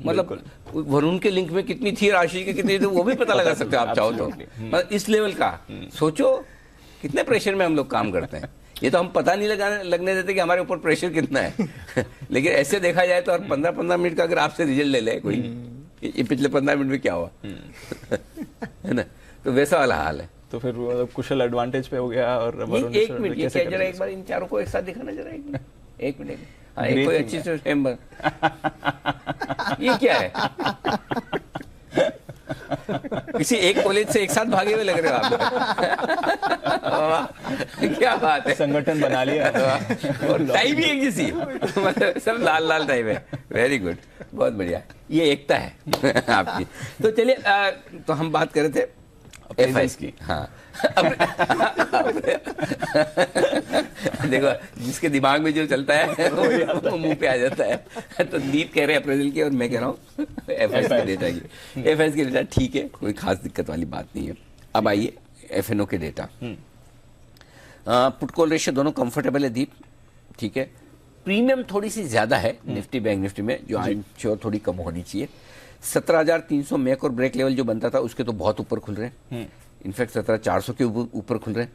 मतलब वरुण के लिंक में कितनी थी, राशि के कितनी थी, वो भी पता लगा सकते हो आप चाहो तो। मतलब इस लेवल का सोचो, कितने प्रेशर में हम लोग काम करते हैं। ये तो हम पता नहीं लगने देते कि हमारे ऊपर प्रेशर कितना है लेकिन ऐसे देखा जाए तो हर 15-15 मिनट का अगर आपसे रिजल्ट ले ले कोई, ये पिछले 15 मिनट में क्या हुआ है ना, तो वैसा वाला हाल है। तो फिर मतलब कुशल एडवांटेज पे हो गया। और एक मिनट, ये क्या जरा एक बार इन चारों को एक साथ दिखाना जरा, एक मिनट। हाँ, एक कोई अच्छी से चैम्बर ये क्या है, किसी एक कॉलेज से एक साथ भागे हुए लग रहे हो आप क्या बात है, संगठन बना लिया और टाई भी एक जैसी, मतलब सब लाल लाल टाई है। वेरी गुड, बहुत बढ़िया, ये एकता है आपकी। तो चलिए, तो हम बात कर रहे थे एफआईएस की। हाँ देखो, जिसके दिमाग में जो चलता है वो मुंह पे आ जाता है। तो दीप कह रहे हैं अप्रेजल की और मैं कह रहा हूँ एफआईएस के डेटा की। एफआईएस के डेटा ठीक है, कोई खास दिक्कत वाली बात नहीं है। अब आइए एफएनओ के डेटा। पुट कॉल रेशियो दोनों कंफर्टेबल है दीप, ठीक है। प्रीमियम थोड़ी सी ज्यादा है निफ्टी बैंक निफ्टी में, जो आई एम श्योर थोड़ी कम होनी चाहिए। 17,300 मेक और ब्रेक लेवल जो बनता था उसके तो बहुत ऊपर खुल रहे हैं, इनफैक्ट 17,400 के ऊपर खुल रहे हैं।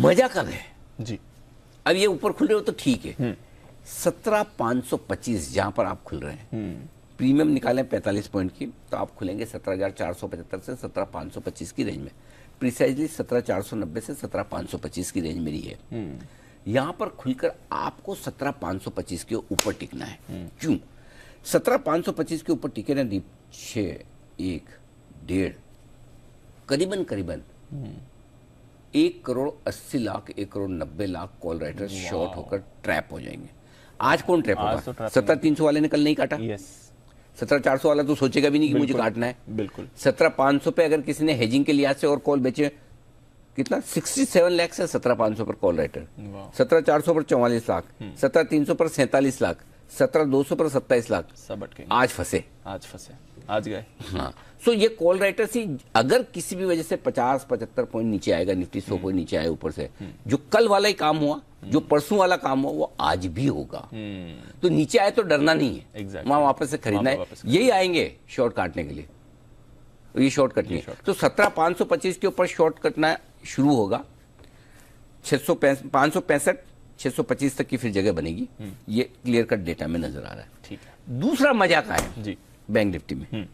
मजा कब है जी, अब ये ऊपर खुल रहे हो तो ठीक है। 17,525 जहां पर आप खुल रहे हैं, प्रीमियम निकालें 45 पॉइंट की, तो आप खुलेंगे 17,475 से 17,525 की रेंज में। प्रिसाइजली 17,490 से 17,525 की रेंज मेरी है। यहां पर खुलकर आपको 17,525 के ऊपर टिकना है। क्यों 17,525 के ऊपर टिके ना दीप? 6, 1, 1.5 करीबन 1,80,00,000 1,90,00,000 कॉल राइटर शॉर्ट होकर ट्रैप हो जाएंगे। आज कौन ट्रैप होगा? 17,300 वाले ने कल नहीं काटा। 17,400 वाला तो सोचेगा भी नहीं कि मुझे काटना है। बिल्कुल 17,500 पे अगर किसी ने हेजिंग के लिहाज से और कॉल बेचे, कितना 67 लाख से 17,500 पर कॉल राइटर, 17,400 पर 44 लाख, 17,300 पर 47 लाख, 17,200 पर 27 लाख, सब अटके, आज फंसे, आज गए। हाँ, सो ये कॉल राइटर ही अगर किसी भी वजह से 50-75 पॉइंट नीचे आएगा, निफ्टी 100 पॉइंट नीचे आए ऊपर से, जो कल वाला ही काम हुआ, जो परसों वाला काम हुआ, वो आज भी होगा। तो नीचे आए तो डरना नहीं है, वहां वापस से खरीदना है। यही आएंगे शॉर्ट काटने के लिए, ये शॉर्ट कटनी है। तो 17,525 के ऊपर शॉर्ट कटना शुरू होगा। 565 625 तक की फिर जगह बनेगी। ये क्लियर कट डेटा में नजर आ रहा है। ठीक है। दूसरा मजा का है जी बैंक निफ्टी में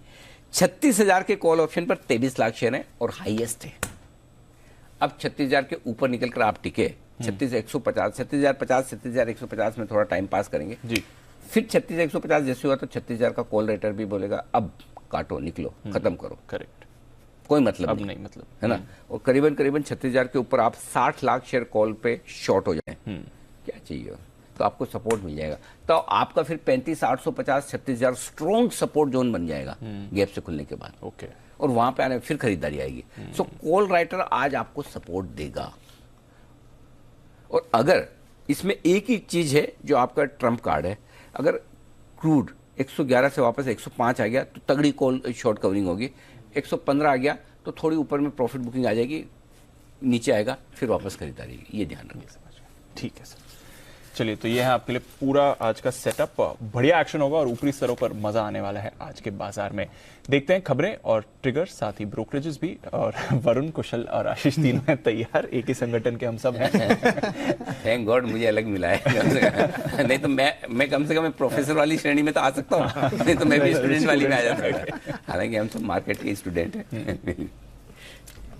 36,000 के कॉल ऑप्शन पर 23 लाख शेयर हैं और हाईएस्ट है। अब 36,000 के ऊपर निकलकर आप टिके 36,150, 36,050, 36,150 में थोड़ा टाइम पास करेंगे जी। फिर 36,150 जैसे हुआ तो 36,000 का कॉल रेटर भी बोलेगा अब काटो, निकलो, खत्म करो। करेक्ट, कोई मतलब अब नहीं मतलब, है ना। और करीबन 36,000 के ऊपर आप 60 लाख शेयर कॉल पे शॉर्ट हो जाए, क्या चाहिए, तो आपको सपोर्ट मिल जाएगा। तो आपका फिर 35,850, 36,000 स्ट्रॉन्ग सपोर्ट जोन बन जाएगा गैप से खुलने के बाद। ओके, और वहां पे आने फिर खरीदारी आएगी। सो कॉल राइटर आज आपको सपोर्ट देगा। और अगर इसमें एक ही चीज है जो आपका ट्रम्प कार्ड है, अगर क्रूड 111 से वापस 105 आ गया तो तगड़ी कॉल शॉर्ट कवरिंग होगी। 115 आ गया तो थोड़ी ऊपर में प्रॉफिट बुकिंग आ जाएगी, नीचे आएगा फिर वापस खरीदारी, ये ध्यान रखिए। ठीक है सर, चलिए तो ये है आपके लिए पूरा आज का सेटअप। बढ़िया एक्शन होगा और ऊपरी स्तरों पर मजा आने वाला है आज के बाजार में। देखते हैं खबरें और ट्रिगर, साथ ही ब्रोकरेजेस भी। और वरुण, कुशल और आशीष तीनों हैं तैयार, एक ही संगठन के हम सब हैं। थैंक गॉड मुझे अलग मिला है नहीं तो मैं कम से कम प्रोफेसर वाली श्रेणी में तो आ सकता हूँ, नहीं तो मैं भी स्टूडेंट वाली में आ जाता। हालांकि हम सब मार्केट के स्टूडेंट हैं।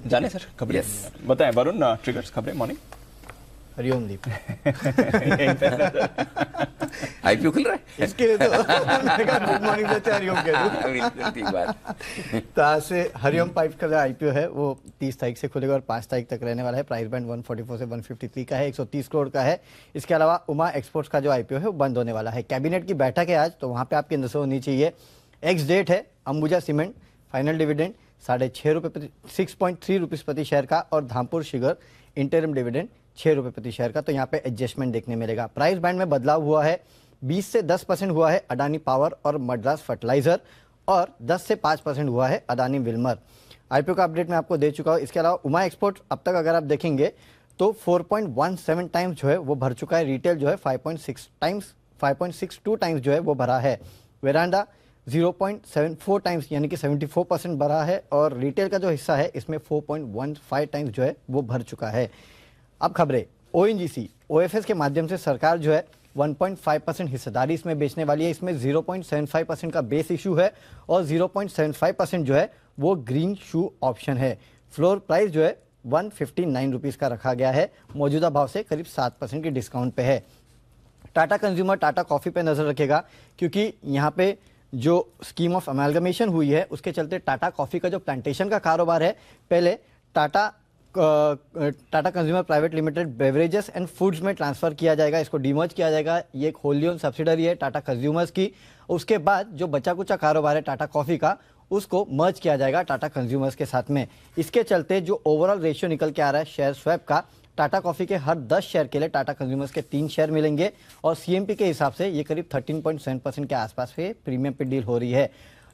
जाने सर खबरें बताएं। वरुण, ट्रिगर्स, खबरें, मॉर्निंग। हरिओम दीप। आईपीओ खुल रहा है इसके लिए तो गुड मॉर्निंग देते हरिओम कह दूं। ठीक बात। तो आज से हरिओम पाइप का जो आईपीओ है वो 30 तारीख से खुलेगा और 5 तारीख तक रहने वाला है। प्राइस बैंड 144 से 153 का है, 130 करोड़ का है। इसके अलावा उमा एक्सपोर्ट्स का जो आईपीओ है वो बंद होने वाला है। कैबिनेट की बैठक है आज, तो वहाँ पे आपकी नजर होनी चाहिए। एक्स डेट है अंबुजा सीमेंट फाइनल डिविडेंड 6.5 रुपये 6.3 रुपीज़ प्रति शेयर का, और धामपुर शुगर इंटरिम डिविडेंड 6 रुपये प्रति शेयर का। तो यहाँ पे एडजस्टमेंट देखने मिलेगा। प्राइस बैंड में बदलाव हुआ है, 20 से 10% हुआ है अडानी पावर और मद्रास फर्टिलाइजर, और 10 से 5% हुआ है अडानी विल्मर। आईपीओ का अपडेट मैं आपको दे चुका हूँ। इसके अलावा उमा एक्सपोर्ट अब तक अगर आप देखेंगे तो 4.17 टाइम्स जो है वो भर चुका है। रिटेल जो है 5.62 टाइम्स जो है वो भरा है। वेरांडा 0.74 टाइम्स यानी कि 74% भरा है, और रिटेल का जो हिस्सा है इसमें 4.15 टाइम्स जो है वो भर चुका है। अब खबरें ओएनजीसी ओएफएस के माध्यम से सरकार जो है 1.5% हिस्सेदारी इसमें बेचने वाली है। इसमें 0.75% का बेस इशू है और 0.75% जो है वो ग्रीन शू ऑप्शन है। फ्लोर प्राइस जो है 159 रुपीज़ का रखा गया है, मौजूदा भाव से करीब 7% की डिस्काउंट पे है। टाटा कंज्यूमर टाटा कॉफ़ी पे नज़र रखेगा, क्योंकि यहाँ पे जो स्कीम ऑफ अमेलगमेशन हुई है उसके चलते टाटा कॉफ़ी का जो प्लांटेशन का कारोबार है, पहले Tata consumer private limited beverages and foods में ट्रांसफ़र किया जाएगा, इसको डीमर्ज किया जाएगा। ये एक होली ओन सब्सिडरी है टाटा कंज्यूमर्स की। उसके बाद जो बचा कुचा कारोबार है टाटा कॉफ़ी का, उसको मर्ज किया जाएगा टाटा कंज्यूमर्स के साथ में। इसके चलते जो ओवरऑल रेशियो निकल के आ रहा है शेयर स्वैप का, टाटा कॉफ़ी के हर 10 शेयर के लिए टाटा कंज्यूमर्स के 3 शेयर मिलेंगे, और सीएमपी के हिसाब से ये करीब 13.7% के आसपास पे प्रीमियम पे डील हो रही है।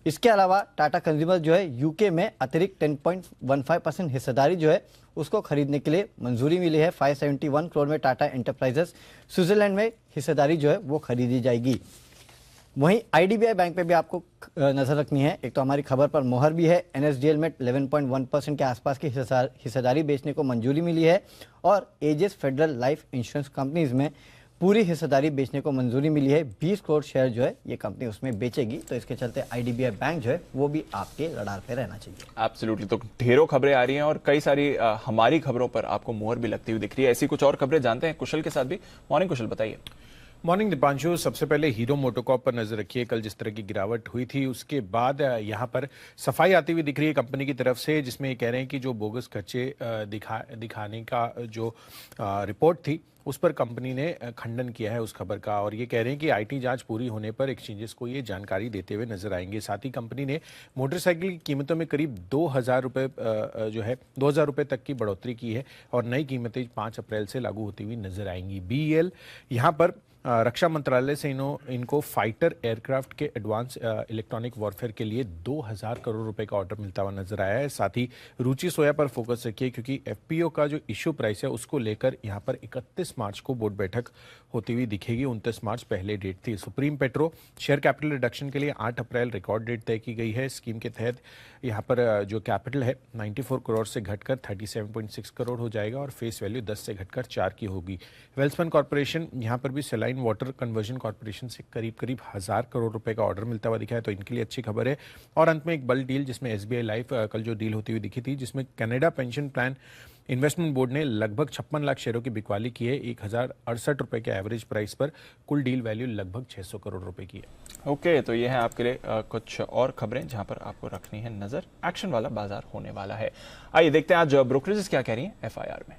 इसके अलावा टाटा कंज्यूमर जो है यूके में अतिरिक्त 10.15% हिस्सेदारी जो है उसको खरीदने के लिए मंजूरी मिली है। 571 करोड़ में टाटा एंटरप्राइजेस स्विट्जरलैंड में हिस्सेदारी जो है वो खरीदी जाएगी। वहीं आईडीबीआई बैंक पे भी आपको नजर रखनी है। एक तो हमारी खबर पर मोहर भी है। एनएसडीएल में 11.1% के आसपास की हिस्सेदारी बेचने को मंजूरी मिली है, और Ageas Federal Life Insurance companies में पूरी हिस्सेदारी बेचने को मंजूरी मिली है। 20 करोड़ शेयर जो है ये कंपनी उसमें बेचेगी। तो इसके चलते आईडीबीआई बैंक जो है वो भी आपके रडार पे रहना चाहिए। एब्सोल्युटली। तो ढेरों खबरें आ रही हैं और कई सारी हमारी खबरों पर आपको मोहर भी लगती हुई दिख रही है। ऐसी कुछ और खबरें जानते हैं कुशल के साथ भी। मॉर्निंग कुशल, बताइए। मॉर्निंग दीपांशु, सबसे पहले हीरो मोटोकॉर्प पर नजर रखिए। कल जिस तरह की गिरावट हुई थी उसके बाद यहाँ पर सफाई आती हुई दिख रही है कंपनी की तरफ से, जिसमें ये कह रहे हैं कि जो बोगस खर्चे दिखाने का जो रिपोर्ट थी उस पर कंपनी ने खंडन किया है उस खबर का, और ये कह रहे हैं कि आईटी जांच पूरी होने पर एक्सचेंजेस को ये जानकारी देते हुए नजर आएंगे। साथ ही कंपनी ने मोटरसाइकिल की कीमतों में करीब 2000 रुपये तक की बढ़ोतरी की है, और नई कीमतें 5 अप्रैल से लागू होती हुई नजर आएंगी। बीईएल यहाँ पर रक्षा मंत्रालय से इनको फाइटर एयरक्राफ्ट के एडवांस इलेक्ट्रॉनिक वॉरफेयर के लिए 2000 करोड़ रुपए का ऑर्डर मिलता हुआ नजर आया है। साथ ही रुचि सोया पर फोकस रखिए, क्योंकि एफपीओ का जो इश्यू प्राइस है उसको लेकर यहाँ पर 31 मार्च को बोर्ड बैठक होती हुई दिखेगी। 29 मार्च पहले डेट थी। Supreme petro share capital reduction के लिए 8 अप्रैल रिकॉर्ड डेट तय की गई है। स्कीम के तहत यहाँ पर जो कैपिटल है 94 करोड़ से घटकर 37.6 करोड़ हो जाएगा, और फेस वैल्यू 10 से घटकर 4 की होगी। वेल्सपन कॉर्पोरेशन यहाँ पर भी सेलाइन वाटर कन्वर्जन कॉर्पोरेशन से करीब 1000 करोड़ रुपए का ऑर्डर मिलता हुआ दिखा है, तो इनके लिए अच्छी खबर है। और अंत में एक बल्क डील जिसमें एसबीआई लाइफ कल जो डील होती हुई दिखी थी, जिसमें Canada pension plan investment board ने लगभग 56 लाख शेयरों की बिकवाली की है 1068 रुपए के एवरेज प्राइस पर। कुल डील वैल्यू लगभग 600 करोड़ रुपए की है। ओके, तो ये है आपके लिए कुछ और खबरें जहां पर आपको रखनी है नजर। एक्शन वाला बाजार होने वाला है। आइए देखते हैं आज ब्रोकरेजेस क्या कह रही हैं एफआईआर में।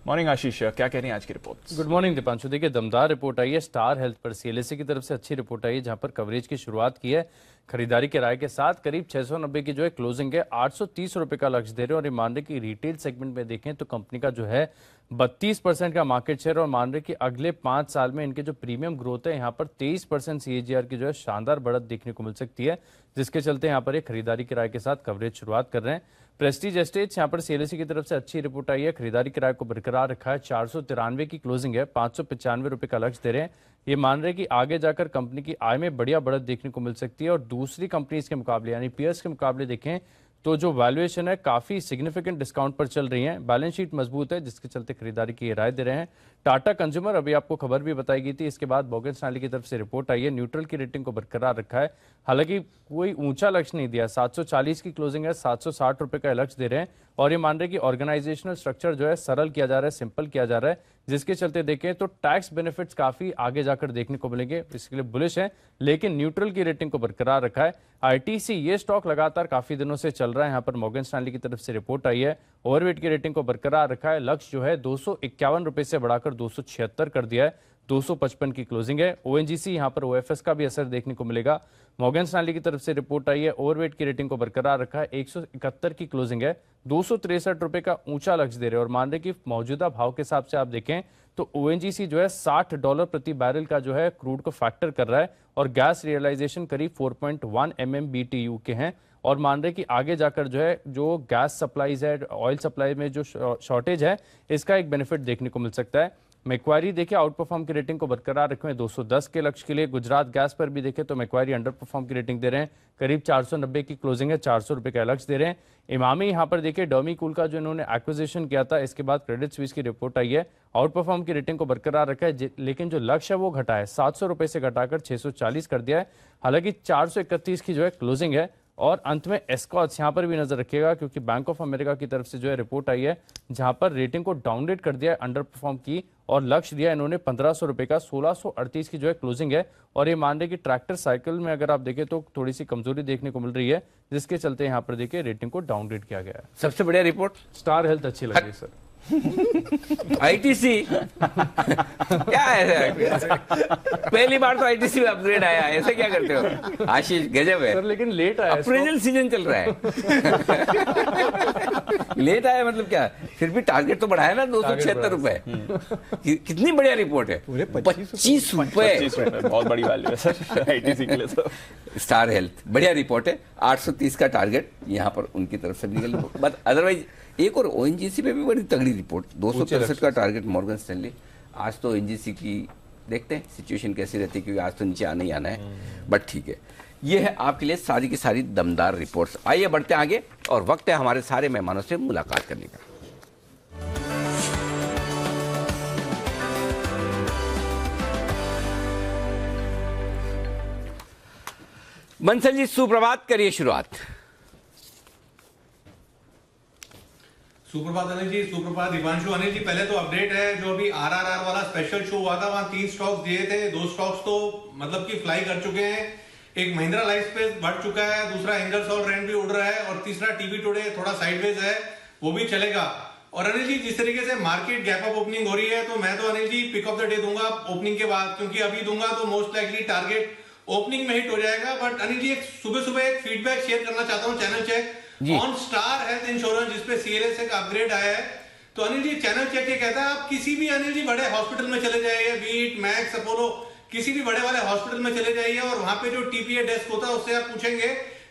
मॉर्निंग आशीष, क्या कह रही हैं आज की रिपोर्ट? Good morning Deepanshu. देखिए, दमदार रिपोर्ट आई है स्टार हेल्थ पर। सीएलएसए की तरफ से अच्छी रिपोर्ट आई है, जहां पर कवरेज की शुरुआत की है खरीदारी के राय के साथ। करीब 690 की जो है क्लोजिंग है, 830 रुपए का लक्ष्य दे रहे हैं। और ये मान रहे कि रिटेल सेगमेंट में देखें तो कंपनी का जो है 32% का मार्केट शेयर, और मान रहे कि अगले 5 साल में इनके जो प्रीमियम ग्रोथ है यहाँ पर 23% CAGR की जो है शानदार बढ़त देखने को मिल सकती है, जिसके चलते यहाँ पर एक खरीदारी के राय के साथ कवरेज शुरुआत कर रहे हैं। प्रेस्टीज एस्टेट्स यहाँ पर सीएलएसए की तरफ से अच्छी रिपोर्ट आई है, खरीदारी किराए को बरकरार रखा है। 493 की क्लोजिंग है, 595 रुपए का लक्ष्य दे रहे हैं। ये मान रहे हैं कि आगे जाकर कंपनी की आय में बढ़िया बढ़त देखने को मिल सकती है, और दूसरी कंपनीज के मुकाबले यानी पीयर्स के मुकाबले देखें तो जो वैल्यूएशन है काफी सिग्निफिकेंट डिस्काउंट पर चल रही है। बैलेंस शीट मजबूत है, जिसके चलते खरीदारी की राय दे रहे हैं। टाटा कंज्यूमर, अभी आपको खबर भी बताई गई थी, इसके बाद मॉर्गन स्टैनली की तरफ से रिपोर्ट आई है, न्यूट्रल की रेटिंग को बरकरार रखा है। हालांकि कोई ऊंचा लक्ष्य नहीं दिया, 740 की क्लोजिंग है, 760 रुपए का लक्ष्य दे रहे हैं। और ये मान रहे कि ऑर्गेनाइजेशनल स्ट्रक्चर जो है सरल किया जा रहा है, सिंपल किया जा रहा है, जिसके चलते देखें तो टैक्स बेनिफिट्स काफी आगे जाकर देखने को मिलेंगे, इसके लिए बुलिश है, लेकिन न्यूट्रल की रेटिंग को बरकरार रखा है। आईटीसी ये स्टॉक लगातार काफी दिनों से चल रहा है, यहाँ पर मॉर्गन स्टैनली की तरफ से रिपोर्ट आई है, ओवरवेट की रेटिंग को बरकरार रखा है, लक्ष्य जो है 251 रुपए से बढ़ाकर 276 कर दिया है, 255 की क्लोजिंग है। ओएनजीसी यहाँ पर ओएफएस का भी असर देखने को मिलेगा। मॉर्गन स्टैनली की तरफ से रिपोर्ट आई है, ओवरवेट की रेटिंग को बरकरार रखा है, 171 की क्लोजिंग है, 263 रुपए का ऊंचा लक्ष्य दे रहे हैं। और मान रहे कि मौजूदा भाव के हिसाब से आप देखें तो ओएनजीसी जो है $60 प्रति बैरल का जो है क्रूड को फैक्टर कर रहा है और गैस रियलाइजेशन करीब 4.1 MMBTU के हैं। और मान रहे कि आगे जाकर जो है जो गैस सप्लाईज है, ऑयल सप्लाई में जो शॉर्टेज है, इसका एक बेनिफिट देखने को मिल सकता है। मैक्वारी देखिए आउट परफॉर्म की रेटिंग को बरकरार रखे 210 के लक्ष्य के लिए। गुजरात गैस पर भी देखें तो मैक्वारी अंडर परफॉर्म की रेटिंग दे रहे हैं, करीब 490 की क्लोजिंग है, 400 रुपए का लक्ष्य दे रहे हैं। इमामी यहाँ पर देखिए डर्मी कूल का जो इन्होंने एक्विजिशन किया था, इसके बाद क्रेडिट स्विस की रिपोर्ट आई है, आउट परफॉर्म की रेटिंग को बरकरार रखा है, लेकिन जो लक्ष्य है वो घटा है, 700 रुपए से घटाकर 640 कर दिया है। हालांकि 431 की जो है क्लोजिंग है। और अंत में एस्कॉर्ट्स यहाँ पर भी नजर रखिएगा, क्योंकि बैंक ऑफ अमेरिका की तरफ से जो है रिपोर्ट आई है, जहां पर रेटिंग को डाउनग्रेड कर दिया है, अंडर परफॉर्म की, और लक्ष्य दिया इन्होंने 1500 रुपए का, 1638 की जो है क्लोजिंग है। और ये मान रहे कि ट्रैक्टर साइकिल में अगर आप देखें तो थोड़ी सी कमजोरी देखने को मिल रही है, जिसके चलते यहाँ पर देखिए रेटिंग को डाउनग्रेड किया गया है। सबसे बढ़िया रिपोर्ट स्टार हेल्थ अच्छी लग रही है सर। आईटीसी क्या है सर? पहली बार तो आईटीसी में अपग्रेड आया, ऐसे क्या करते हो आशीष? गजब है सर, लेकिन लेट आया, अप्रेजल सीजन चल रहा है। लेट आया मतलब क्या? फिर भी टारगेट तो बढ़ाया ना, 276 रुपए। कितनी बढ़िया रिपोर्ट है, 25 रुपए, बहुत बड़ी वैल्यू है सर आईटीसी के लिए। तो स्टार हेल्थ बढ़िया रिपोर्ट है, 830 का टारगेट यहाँ पर उनकी तरफ से निकल। बट अदरवाइज एक और ओएनजीसी पे भी बड़ी तगड़ी रिपोर्ट, 263 का टारगेट मॉर्गन स्टैनली। आज तो ओएनजीसी की देखते हैं सिचुएशन कैसी रहती है, क्योंकि आज तो नीचे आना ही आना है, बट ठीक है। ये है आपके लिए सारी की सारी दमदार रिपोर्ट्स। आइए बढ़ते हैं आगे, और वक्त है हमारे सारे मेहमानों से मुलाकात करने का। बंसल जी सुप्रभात, करिए शुरुआत। सुप्रभात अनिल जी, सुप्रभात दीपांशु। अनिल जी पहले तो अपडेट है, जो अभी आरआरआर वाला स्पेशल शो हुआ था, वहां 3 स्टॉक्स दिए थे, 2 स्टॉक्स तो मतलब कि फ्लाई कर चुके हैं। एक महिंद्रा लाइफस्पेस बढ़ चुका है, दूसरा इंगरसोल रेंट भी उड़ रहा है, और तीसरा टीवी टुडे थोड़ा साइडवेज है, वो भी चलेगा। और अनिल जी जिस तरीके से मार्केट गैप अप ओपनिंग हो रही है, तो मैं तो Anil ji pick of the day दूंगा ओपनिंग के बाद, क्योंकि अभी दूंगा तो मोस्ट लाइकली टारगेट ओपनिंग में हिट हो जाएगा। बट अनिल जी एक सुबह एक फीडबैक शेयर करना चाहता हूँ, channel check on Star health Insurance, जिसपे सीएलएस का अपग्रेड आया है। तो अनिल जी चैनल चेक ये कहता है, आप किसी भी अनिल जी बड़े हॉस्पिटल में चले जाइए, बीट मैक्स अपोलो, किसी भी बड़े वाले हॉस्पिटल में चले जाइए, और वहां पे जो टीपीए डेस्क होता है उससे आप पूछेंगे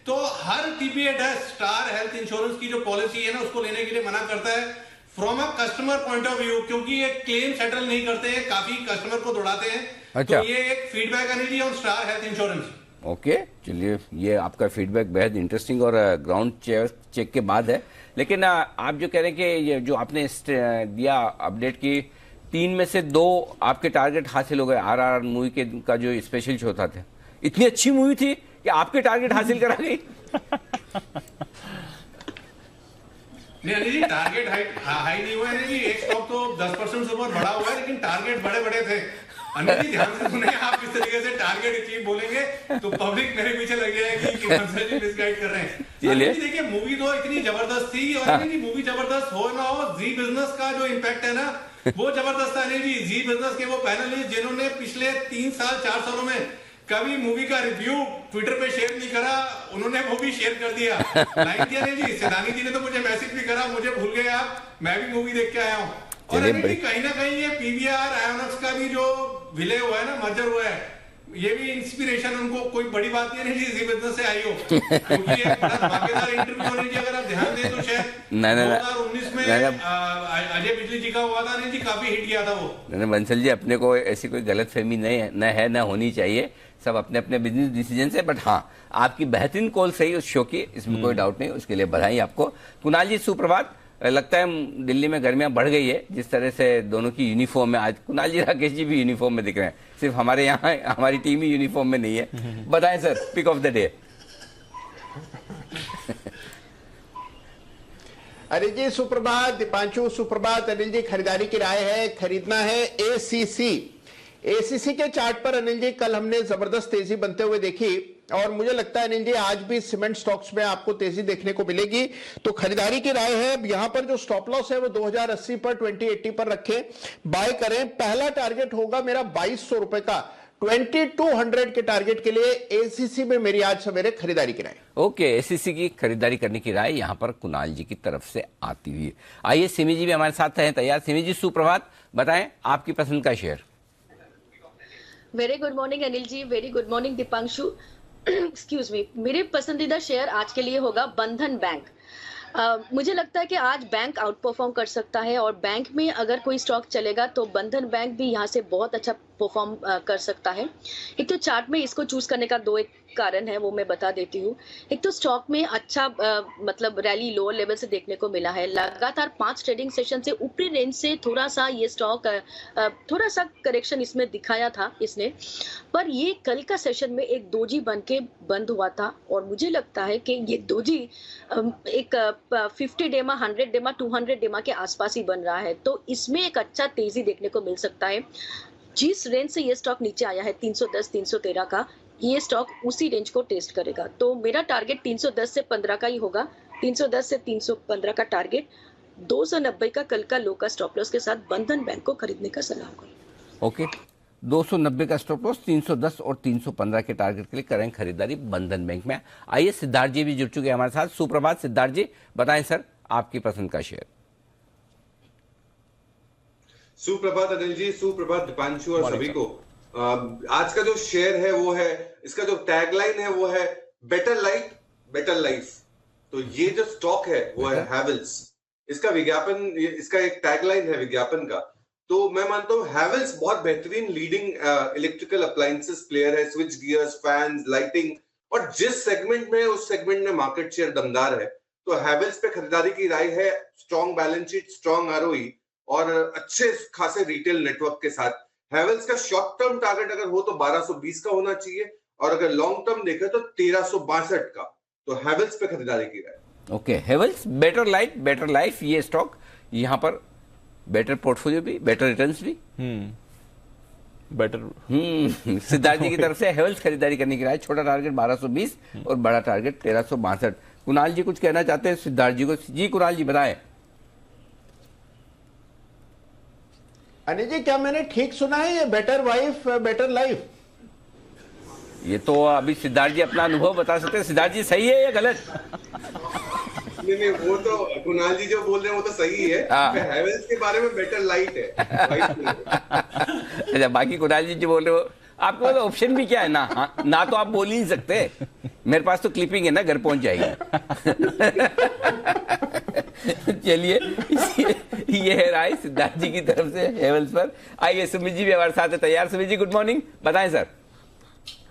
तो हर TPA desk star health insurance की जो पॉलिसी है ना, उसको लेने के लिए मना करता है from a customer point of view, क्योंकि ये क्लेम सेटल नहीं करते हैं, काफी कस्टमर को दौड़ाते हैं। अच्छा। तो ये एक feedback Anil ji on Star health Insurance. Okay, चलिए, ये आपका फीडबैक बेहद इंटरेस्टिंग और ग्राउंड चेक के बाद है। लेकिन आप जो कह रहे हैं कि ये जो आपने दिया अपडेट की, 3 में से 2 आपके टारगेट हासिल हो गए। आरआरआर मूवी का जो स्पेशल शो था, इतनी अच्छी मूवी थी कि आपके टारगेट हासिल करा गई। नहीं अनिल जी, टारगेट हाई नहीं हुआ है जी, एक स्टॉक तो 10% से ऊपर बढ़ा हुआ है, लेकिन टारगेट बड़े थे। अनिल जी ध्यान से सुने, आप किस तरीके से टारगेट अचीव बोलेंगे तो पब्लिक मेरे पीछे लग जाएगी कि बंसल जी मिसगाइड कर रहे हैं। अनिल जी देखिए, मूवी तो इतनी जबरदस्त थी, और अनिल जी मूवी जबरदस्त हो ना हो, जी बिजनेस का जो इम्पैक्ट है ना, वो जबरदस्त है। अनिल जी जी बिजनेस के वो पैनलिस्ट जिन्होंने पिछले 3 साल 4 सालों में कभी मूवी का रिव्यू ट्विटर पे शेयर नहीं करा, उन्होंने वो भी शेयर कर दिया। लाइन दिया नहीं जी, सिदानी जी ने तो मुझे मैसेज भी करा, मुझे भूल गए आप, मैं भी मूवी देख के आया हूँ। और अनिल जी कहीं ना कहीं ये पीवीआर आयोनिक्स का भी जो विलय हुआ है ना, मर्जर हुआ है, ये भी इंस्पिरेशन उनको कोई बड़ी बात नहीं है जी बिजनेस से आई हो, क्योंकि एक बड़ा धमाकेदार इंटरव्यू होने जी, अगर आप ध्यान दें तो शायद 2019 में अजय बिजली जी का हुआ था नहीं जी, काफी हिट किया था वो। नहीं बंसल जी, अपने को ऐसी कोई गलत फहमी न है, न होनी चाहिए, सब अपने अपने बिजनेस डिसीजन से। बट हाँ, आपकी बेहतरीन कॉल सही उस शो की, इसमें कोई डाउट नहीं, उसके लिए बधाई आपको। कुणाल जी सुप्रभात। लगता है दिल्ली में गर्मियां बढ़ गई है, जिस तरह से दोनों की यूनिफॉर्म में, आज कुणाल जी राकेश जी भी यूनिफॉर्म में दिख रहे हैं, सिर्फ हमारे यहाँ हमारी टीम ही यूनिफॉर्म में नहीं है। बताएं sir, pick of the day. Anil ji सुप्रभात, दीपांशु सुप्रभात। अनिल जी खरीदारी की राय है, खरीदना है एसीसी के चार्ट पर। अनिल जी कल हमने जबरदस्त तेजी बनते हुए देखी और मुझे लगता है अनिल जी आज भी सीमेंट स्टॉक्स में आपको तेजी देखने को मिलेगी, तो खरीदारी की राय है। यहां पर जो स्टॉप लॉस है वो 2080 पर 2080 पर रखें, बाय करें। पहला टारगेट होगा मेरा 2200 रुपए का, 2200 के टारगेट के लिए एसीसी में मेरी आज सवेरे खरीदारी की राय। ओके, एसीसी की खरीदारी करने की राय यहां पर कुणाल जी की तरफ से आती हुई। आइए सिमी जी भी हमारे साथ हैं तैयार। सिमी जी सुप्रभात, बताएं आपकी पसंद का share. Very good morning Anil ji, very good morning Deepanshu. Excuse me, मेरे पसंदीदा शेयर आज के लिए होगा बंधन बैंक। मुझे लगता है कि आज बैंक आउट परफॉर्म कर सकता है और बैंक में अगर कोई स्टॉक चलेगा तो बंधन बैंक भी यहाँ से बहुत अच्छा परफॉर्म कर सकता है। एक तो चार्ट में इसको चूज करने का एक कारण है, वो मैं बता देती हूँ। एक तो स्टॉक में अच्छा मतलब रैली लोअर लेवल से देखने को मिला है। लगातार 5 ट्रेडिंग सेशन से ऊपरी रेंज से थोड़ा सा ये स्टॉक थोड़ा सा करेक्शन इसमें दिखाया था इसने, पर ये कल का सेशन में एक दोजी बन के बंद हुआ था और मुझे लगता है कि ये दोजी एक 50 डेमा, 100 डेमा, 200 डेमा के आसपास ही बन रहा है, तो इसमें एक अच्छा तेजी देखने को मिल सकता है। जिस रेंज से ये स्टॉक नीचे आया है 310 313 का, ये स्टॉक उसी रेंज को टेस्ट करेगा, तो मेरा टारगेट 310 से 15 का ही होगा। 310 से 315 का टारगेट, 290 का कल का लो का स्टॉप लॉस के साथ बंधन बैंक को खरीदने का सलाह होगा। ओके, 290 का स्टॉप लॉस, 310 और 315 के टारगेट के लिए करें खरीदारी बंधन बैंक में। आइए सिद्धार्थ जी भी जुड़ चुके हैं हमारे साथ। सुप्रभात सिद्धार्थ जी, बताएं सर आपकी पसंद का शेयर। सुप्रभात अनिल जी, सुप्रभात दीपांशु और सभी को। आज का जो शेयर है वो है, इसका जो टैगलाइन है वो है बेटर लाइफ बेटर लाइफ। तो ये जो स्टॉक है वो है हैवेल्स। इसका विज्ञापन, इसका एक टैगलाइन है विज्ञापन का। तो मैं मानता हूँ हैवेल्स बहुत बेहतरीन लीडिंग इलेक्ट्रिकल अप्लायंसेस प्लेयर है, स्विच गियर्स, फैंस, लाइटिंग, और जिस सेगमेंट में उस सेगमेंट में मार्केट शेयर दमदार है, तो हैवेल्स पे खरीदारी की राय है। Strong balance sheet, strong ROE और अच्छे खासे रिटेल नेटवर्क के साथ। हैवेल्स का शॉर्ट टर्म टारगेट अगर हो तो 1220 का होना चाहिए और अगर लॉन्ग टर्म देखें तो 1362 का। तो हैवेल्स पे खरीदारी की राय। ओके, हैवेल्स, बेटर लाइफ ये स्टॉक, यहाँ पर बेटर पोर्टफोलियो भी, बेटर रिटर्न्स भी, बेटर। सिद्धार्थ जी की तरफ से हैवेल्स खरीदारी करने की राय। छोटा टारगेट 1220 और बड़ा टारगेट 1362। कुणाल जी कुछ कहना चाहते हैं सिद्धार्थ जी को? जी कुणाल जी बताएं। अनिल जी क्या मैंने ठीक सुना है, ये बेटर वाइफ बेटर लाइफ? ये तो अभी सिद्धार्थ जी अपना अनुभव बता सकते हैं। सिद्धार्थ जी सही है या गलत? नहीं, वो तो कुणाल जी जो बोल रहे हैं वो तो सही है। हैवेल्स के बारे में बेटर लाइट है। अच्छा, बाकी कुणाल जी जो बोल रहे हो, आपके पास ऑप्शन भी क्या है ना? ना तो आप बोल ही नहीं सकते। मेरे पास तो क्लिपिंग है ना, घर पहुंच जाएगी। चलिए, ये है राय सिद्धार्थ जी की तरफ से हैवेल्स पर। आइए सुमित जी भी हमारे साथ है तैयार। सुमित जी गुड मॉर्निंग, बताएं sir.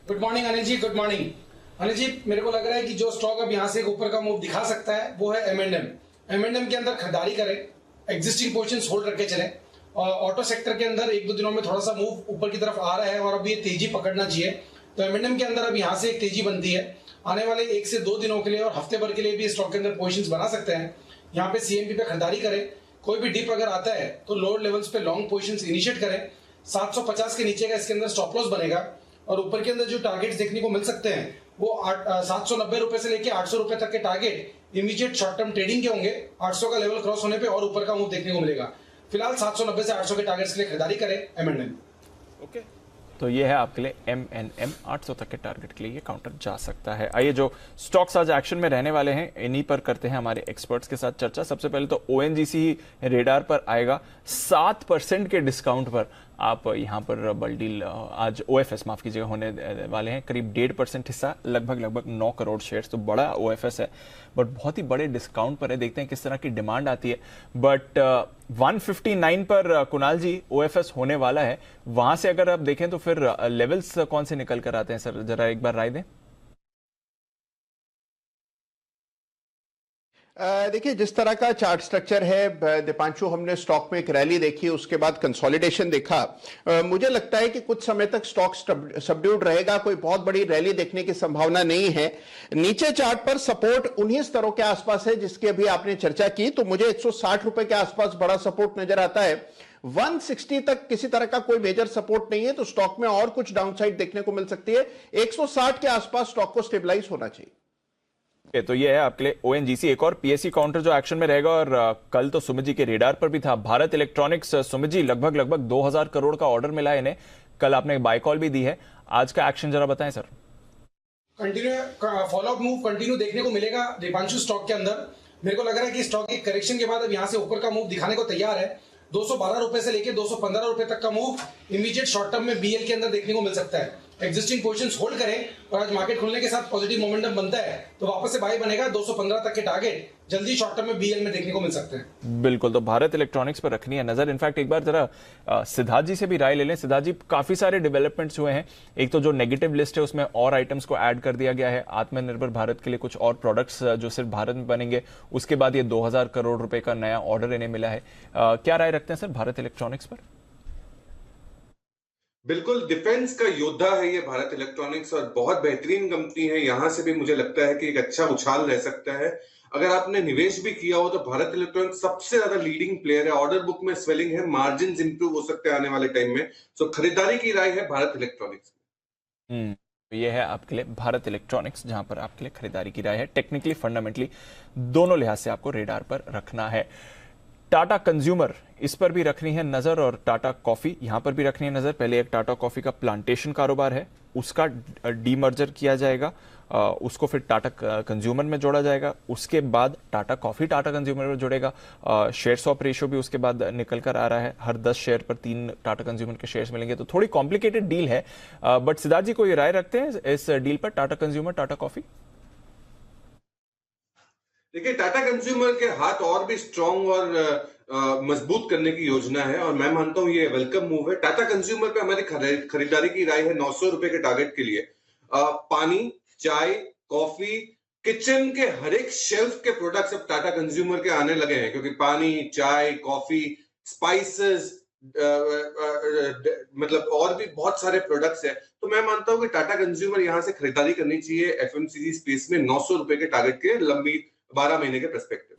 Good morning Anil ji, good morning Anil जी। मेरे को लग रहा है कि जो स्टॉक अब यहाँ से ऊपर का मूव दिखा सकता है वो है M&M के अंदर खरीदारी करें, एग्जिस्टिंग पोजीशंस होल्ड रखे चलें। और ऑटो सेक्टर के अंदर 1-2 दिनों में थोड़ा सा मूव ऊपर की तरफ आ रहा है और अब ये तेजी पकड़ना चाहिए। तो M&M के अंदर अब यहाँ से एक तेजी बनती है। आने वाले 1 से 2 दिनों के लिए और हफ्ते भर के लिए भी स्टॉक के अंदर पोजीशंस बना सकते हैं। यहाँ पे CMP पे खरीदारी करें। कोई भी डिप अगर आता है तो लोअर लेवल्स पे लॉन्ग पोजीशंस इनिशिएट करें। 750 के नीचे का इसके अंदर स्टॉप लॉस बनेगा और ऊपर के अंदर जो टारगेट्स देखने को मिल सकते हैं वो 790 रुपए से लेके 800 रुपए तक के target immediate short term trading के होंगे। 800 का लेवल क्रॉस होने पे और ऊपर का मूव देखने को मिलेगा। फिलहाल 790 से 800 के टारगेट्स के लिए खरीदारी करें M&M। ओके, तो ये है आपके लिए M&M। 800 तक के टारगेट के लिए ये काउंटर जा सकता है। आइए जो स्टॉक्स आज एक्शन में रहने वाले हैं इन्हीं पर करते हैं हमारे एक्सपर्ट्स के साथ चर्चा। सबसे पहले तो ONGC ही रेडार पर आएगा। 7% के डिस्काउंट पर आप यहाँ पर बल डील आज OFS माफ कीजिएगा होने वाले हैं। करीब 1.5% हिस्सा, लगभग 9 करोड़ शेयर्स, तो बड़ा OFS है बट बहुत ही बड़े डिस्काउंट पर है। देखते हैं किस तरह की डिमांड आती है। बट 159 पर कुणाल जी OFS होने वाला है। वहां से अगर आप देखें तो फिर लेवल्स कौन से निकल कर आते हैं सर, जरा एक बार राय दें। देखिए जिस तरह का चार्ट स्ट्रक्चर है दीपांशु, हमने स्टॉक में एक रैली देखी, उसके बाद कंसोलिडेशन देखा। मुझे लगता है कि कुछ समय तक स्टॉक सबड्यूड रहेगा, कोई बहुत बड़ी रैली देखने की संभावना नहीं है। नीचे चार्ट पर सपोर्ट उन्हीं स्तरों के आसपास है जिसकी अभी आपने चर्चा की, तो मुझे 160 रुपए के आसपास बड़ा सपोर्ट नजर आता है। 160 तक किसी तरह का कोई मेजर सपोर्ट नहीं है, तो स्टॉक में और कुछ डाउनसाइड देखने को मिल सकती है। 160 के आसपास स्टॉक को स्टेबलाइज होना चाहिए। तो ये है आपके लिए ओएनजीसी, एक और पीएससी काउंटर जो एक्शन में रहेगा। और कल तो सुमित जी के रेडार पर भी था भारत इलेक्ट्रॉनिक्स। सुमित जी, लगभग 2000 करोड़ का ऑर्डर मिला है इन्हें, कल आपने बाय कॉल भी दी है, आज का एक्शन जरा बताएं sir. Continue follow up move continue देखने को मिलेगा दीपांशु स्टॉक के अंदर। मेरे को लग रहा है कि स्टॉक एक करेक्शन के बाद अब यहां से ऊपर का मूव दिखाने को तैयार है। 212 रुपए से लेकर 215 रुपए तक का मूव इमीडिएट शॉर्ट टर्म में बीएल के अंदर देखने को मिल सकता है। एग्जिस्टिंग पोजीशंस होल्ड करें और आज मार्केट खुलने के साथ पॉजिटिव मोमेंटम बनता है तो वापस से बाय बनेगा। 215 तक के टारगेट जल्दी शॉर्ट टर्म में बीएल में देखने को मिल सकते हैं। बिल्कुल, तो भारत इलेक्ट्रॉनिक्स पर रखनी है नजर। इनफैक्ट एक बार जरा सिद्धार्थ जी से भी राय ले लें। सिद्धार्थ जी, काफी सारे डेवलपमेंट्स हुए हैं। एक तो जो नेगेटिव लिस्ट है उसमें और आइटम्स को ऐड कर दिया गया है, आत्मनिर्भर भारत के लिए कुछ और प्रोडक्ट्स जो सिर्फ भारत में बनेंगे। उसके बाद ये 2000 करोड़ रुपए का नया ऑर्डर इन्हें मिला है। क्या राय रखते हैं सर भारत इलेक्ट्रॉनिक्स पर? बिल्कुल, डिफेंस का योद्धा है ये भारत इलेक्ट्रॉनिक्स और बहुत बेहतरीन कंपनी है। यहां से भी मुझे लगता है कि एक अच्छा उछाल रह सकता है। अगर आपने निवेश भी किया हो तो भारत इलेक्ट्रॉनिक्स सबसे ज्यादा लीडिंग प्लेयर है। ऑर्डर बुक में स्वेलिंग है, मार्जिन इंप्रूव हो सकते हैं आने वाले टाइम में। सो खरीदारी की राय है भारत इलेक्ट्रॉनिक्स। ये है आपके लिए भारत इलेक्ट्रॉनिक्स, जहां पर आपके लिए खरीदारी की राय है। टेक्निकली, फंडामेंटली दोनों लिहाज से आपको रेडार पर रखना है। टाटा कंज्यूमर, इस पर भी रखनी है नजर, और टाटा कॉफी यहां पर भी रखनी है नजर। पहले एक टाटा कॉफी का प्लांटेशन कारोबार है, उसका डीमर्जर किया जाएगा, उसको फिर टाटा कंज्यूमर में जोड़ा जाएगा। उसके बाद टाटा कॉफी टाटा कंज्यूमर में जुड़ेगा। शेयर स्वैप रेशियो भी उसके बाद निकल कर आ रहा है, हर 10 शेयर पर 3 टाटा कंज्यूमर के शेयर्स मिलेंगे। तो थोड़ी कॉम्प्लिकेटेड डील है, बट सिद्धार्थ जी कोई राय रखते हैं इस डील पर, टाटा कंज्यूमर टाटा कॉफी? देखिए, टाटा कंज्यूमर के हाथ और भी स्ट्रांग और मजबूत करने की योजना है और मैं मानता हूं ये वेलकम मूव है। टाटा कंज्यूमर पे हमारी खरीदारी की राय है 900 रुपए के टारगेट के लिए। पानी, चाय, कॉफी, किचन के हर एक शेल्फ के प्रोडक्ट्स अब टाटा कंज्यूमर के आने लगे हैं, क्योंकि पानी, चाय, कॉफी, स्पाइसेस, मतलब और भी बहुत सारे प्रोडक्ट्स हैं। तो मैं मानता हूं कि टाटा कंज्यूमर यहां से खरीदारी करनी चाहिए एफएमसीजी स्पेस में 900 रुपए के टारगेट के लंबी 12 महीने के पर्सपेक्टिव।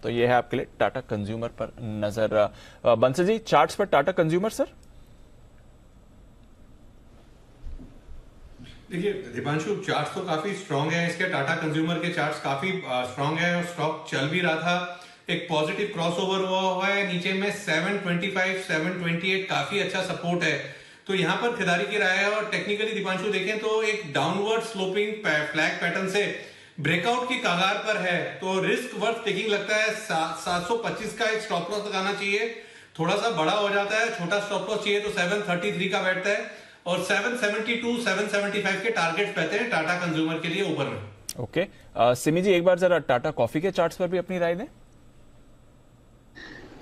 तो ये है आपके लिए टाटा कंज्यूमर पर नजर। बंसल जी, चार्ट्स पर टाटा कंज्यूमर सर? देखिए दीपांशु, चार्ट्स तो काफी स्ट्रांग है इसके। टाटा कंज्यूमर के चार्ट्स काफी स्ट्रांग है और स्टॉक चल भी रहा था। एक पॉजिटिव क्रॉसओवर हुआ है नीचे में 725, 728 काफी अच्छा सपोर्ट है। तो यहाँ पर खरीदारी की राय है। और टेक्निकली दीपांशु देखें तो एक डाउनवर्ड स्लोपिंग फ्लैग पैटर्न से ब्रेकआउट की कगार पर है, तो रिस्क वर्थ टेकिंग लगता है। 725 का एक स्टॉप लॉस लगाना चाहिए, थोड़ा सा बड़ा हो जाता है। छोटा स्टॉप लॉस चाहिए तो 733 का बैठता है और 772, 775 के टारगेट्स रहते हैं टाटा कंज्यूमर के लिए ऊपर में। ओके, सिमी जी एक बार जरा टाटा कॉफी के चार्ट्स पर भी अपनी राय दें।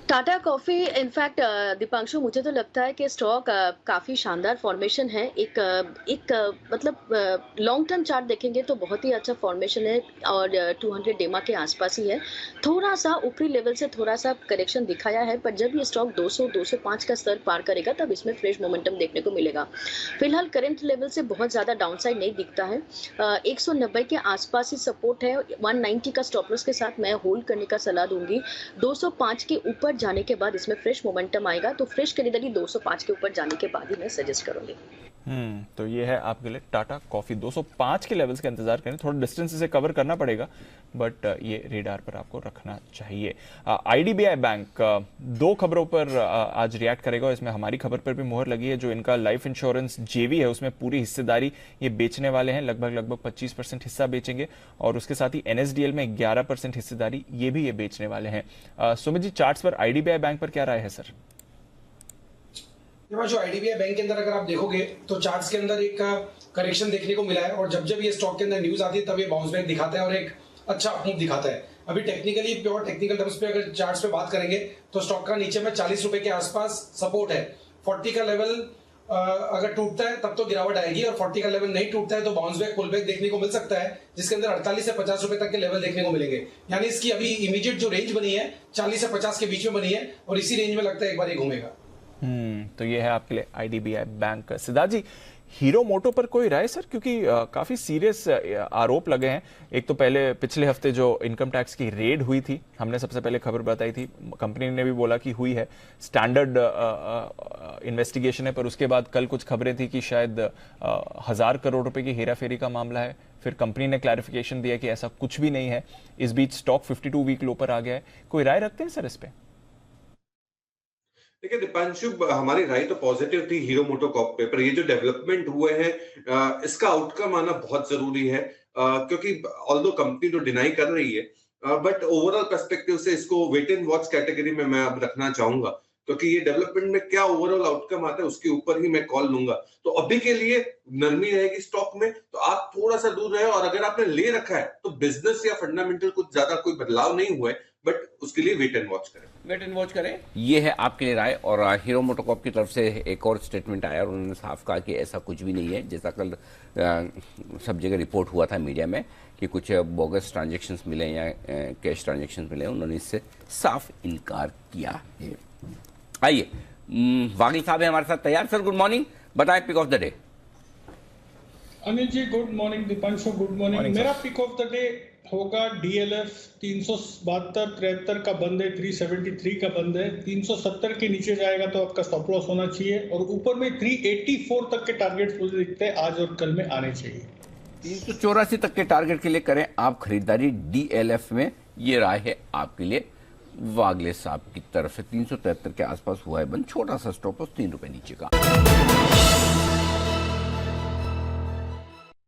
टाटा कॉफी इनफैक्ट दीपांशु, मुझे तो लगता है कि स्टॉक काफी शानदार फॉर्मेशन है। एक मतलब लॉन्ग टर्म चार्ट देखेंगे तो बहुत ही अच्छा फॉर्मेशन है और 200 डेमा के आसपास ही है। थोड़ा सा ऊपरी लेवल से थोड़ा सा करेक्शन दिखाया है, पर जब ये स्टॉक 200, 205 का स्तर पार करेगा तब इसमें फ्रेश मोमेंटम देखने को मिलेगा। फिलहाल करंट लेवल से बहुत ज्यादा डाउनसाइड नहीं दिखता है। 190 के आसपास ही सपोर्ट है। 190 का स्टॉप लॉस के साथ मैं होल्ड करने का सलाह दूंगी। 205 के ऊपर जाने के बाद इसमें फ्रेश मोमेंटम आएगा, तो फ्रेश खरीदारी 205 के ऊपर जाने के बाद ही मैं सजेस्ट करूंगी। तो ये है आपके लिए टाटा कॉफी। 205 के लेवल्स का इंतजार करें, थोड़ा डिस्टेंस इसे कवर करना पड़ेगा, बट ये रेडार पर आपको रखना चाहिए। आईडीबीआई बैंक 2 खबरों पर आज रिएक्ट करेगा। इसमें हमारी खबर पर भी मोहर लगी है। जो इनका लाइफ इंश्योरेंस जेवी है उसमें पूरी हिस्सेदारी ये बेचने वाले हैं, लगभग 25% हिस्सा बेचेंगे और उसके साथ ही एनएसडीएल में 11% हिस्सेदारी ये भी ये बेचने वाले हैं। सुमित जी, चार्ट्स पर आईडीबीआई बैंक पर क्या राय है सर? जो आईडीबीआई बैंक के अंदर अगर आप देखोगे तो चार्ट्स के अंदर एक करेक्शन देखने को मिला है और जब ये स्टॉक के अंदर न्यूज आती है तब ये बाउंस बैक दिखाता है और एक अच्छा अपमूव दिखाता है। अभी टेक्निकली प्योर टेक्निकल टर्म्स पे अगर चार्ट्स पे बात करेंगे तो स्टॉक का नीचे में 40 रुपए के आसपास सपोर्ट है। 40 का लेवल अगर टूटता है तब तो गिरावट आएगी, और 40 का लेवल नहीं टूटता है तो बाउंस बैक पुल बैक देखने को मिल सकता है, जिसके अंदर 48 से 50 रुपए तक के लेवल देखने को मिलेंगे। यानी इसकी अभी इमीडिएट जो रेंज बनी है 40 से 50 के बीच में बनी है, और इसी रेंज में लगता है एक बार ये घूमेगा। तो ये है आपके लिए आईडीबीआई बैंक। सिद्धार्थ जी, हीरो मोटो पर कोई राय सर, क्योंकि काफी सीरियस आरोप लगे हैं। एक तो पहले पिछले हफ्ते जो इनकम टैक्स की रेड हुई थी, हमने सबसे पहले खबर बताई थी, कंपनी ने भी बोला कि हुई है, स्टैंडर्ड इन्वेस्टिगेशन है, पर उसके बाद कल कुछ खबरें थी कि शायद 1000 करोड़ रुपए की हेराफेरी का मामला है। फिर कंपनी ने क्लैरिफिकेशन दिया कि ऐसा कुछ भी नहीं है। इस बीच स्टॉक 52 वीक लो पर आ गया है। कोई राय रखते हैं सर इस पे? देखिए दीपांशु, हमारी राय तो पॉजिटिव थी हीरो मोटोकॉर्प पे, पर ये जो डेवलपमेंट हुए हैं इसका आउटकम आना बहुत जरूरी है, क्योंकि ऑल्दो कंपनी तो डिनाई कर रही है, बट ओवरऑल पर्सपेक्टिव से इसको वेट एंड वॉच कैटेगरी में मैं अब रखना चाहूंगा, क्योंकि ये डेवलपमेंट में क्या ओवरऑल आउटकम आता है उसके ऊपर ही मैं कॉल लूंगा। तो अभी के लिए नरमी रहेगी स्टॉक में, तो आप थोड़ा सा दूर रहे, और अगर आपने ले रखा है तो बिजनेस या फंडामेंटल कुछ ज्यादा कोई बदलाव नहीं हुआ है, बट उसके लिए वेट एंड वॉच करें। वेट एंड वॉच करें, ये है आपके लिए राय। और हीरो मोटोकॉर्प की तरफ से एक और स्टेटमेंट आया और उन्होंने साफ कहा कि ऐसा कुछ भी नहीं है, जैसा कल सब जगह रिपोर्ट हुआ था मीडिया में कि कुछ बोगस ट्रांजैक्शंस मिले या कैश ट्रांजैक्शंस मिले, उन्होंने इससे साफ इनकार किया है। आइए, वागिल साहब है हमारे साथ तैयार। सर गुड मॉर्निंग, बताएं pick of the day. Anil ji good morning, Deepanshu good morning. मेरा पिक ऑफ द डे होगा डीएलएफ 372-73 का बंद है, 373 का बंद है, 370 के नीचे जाएगा तो आपका स्टॉप लॉस होना चाहिए, और ऊपर में 384 तक के टारगेट्स मुझे दिखते हैं आज और कल में आने चाहिए। 384 तक के टारगेट के लिए करें आप खरीदारी डीएलएफ में, ये राय है आपके लिए वागले साहब की तरफ से। 373 के आसपास हुआ है बंद, छोटा सा स्टॉप लॉस 3 रुपए नीचे का।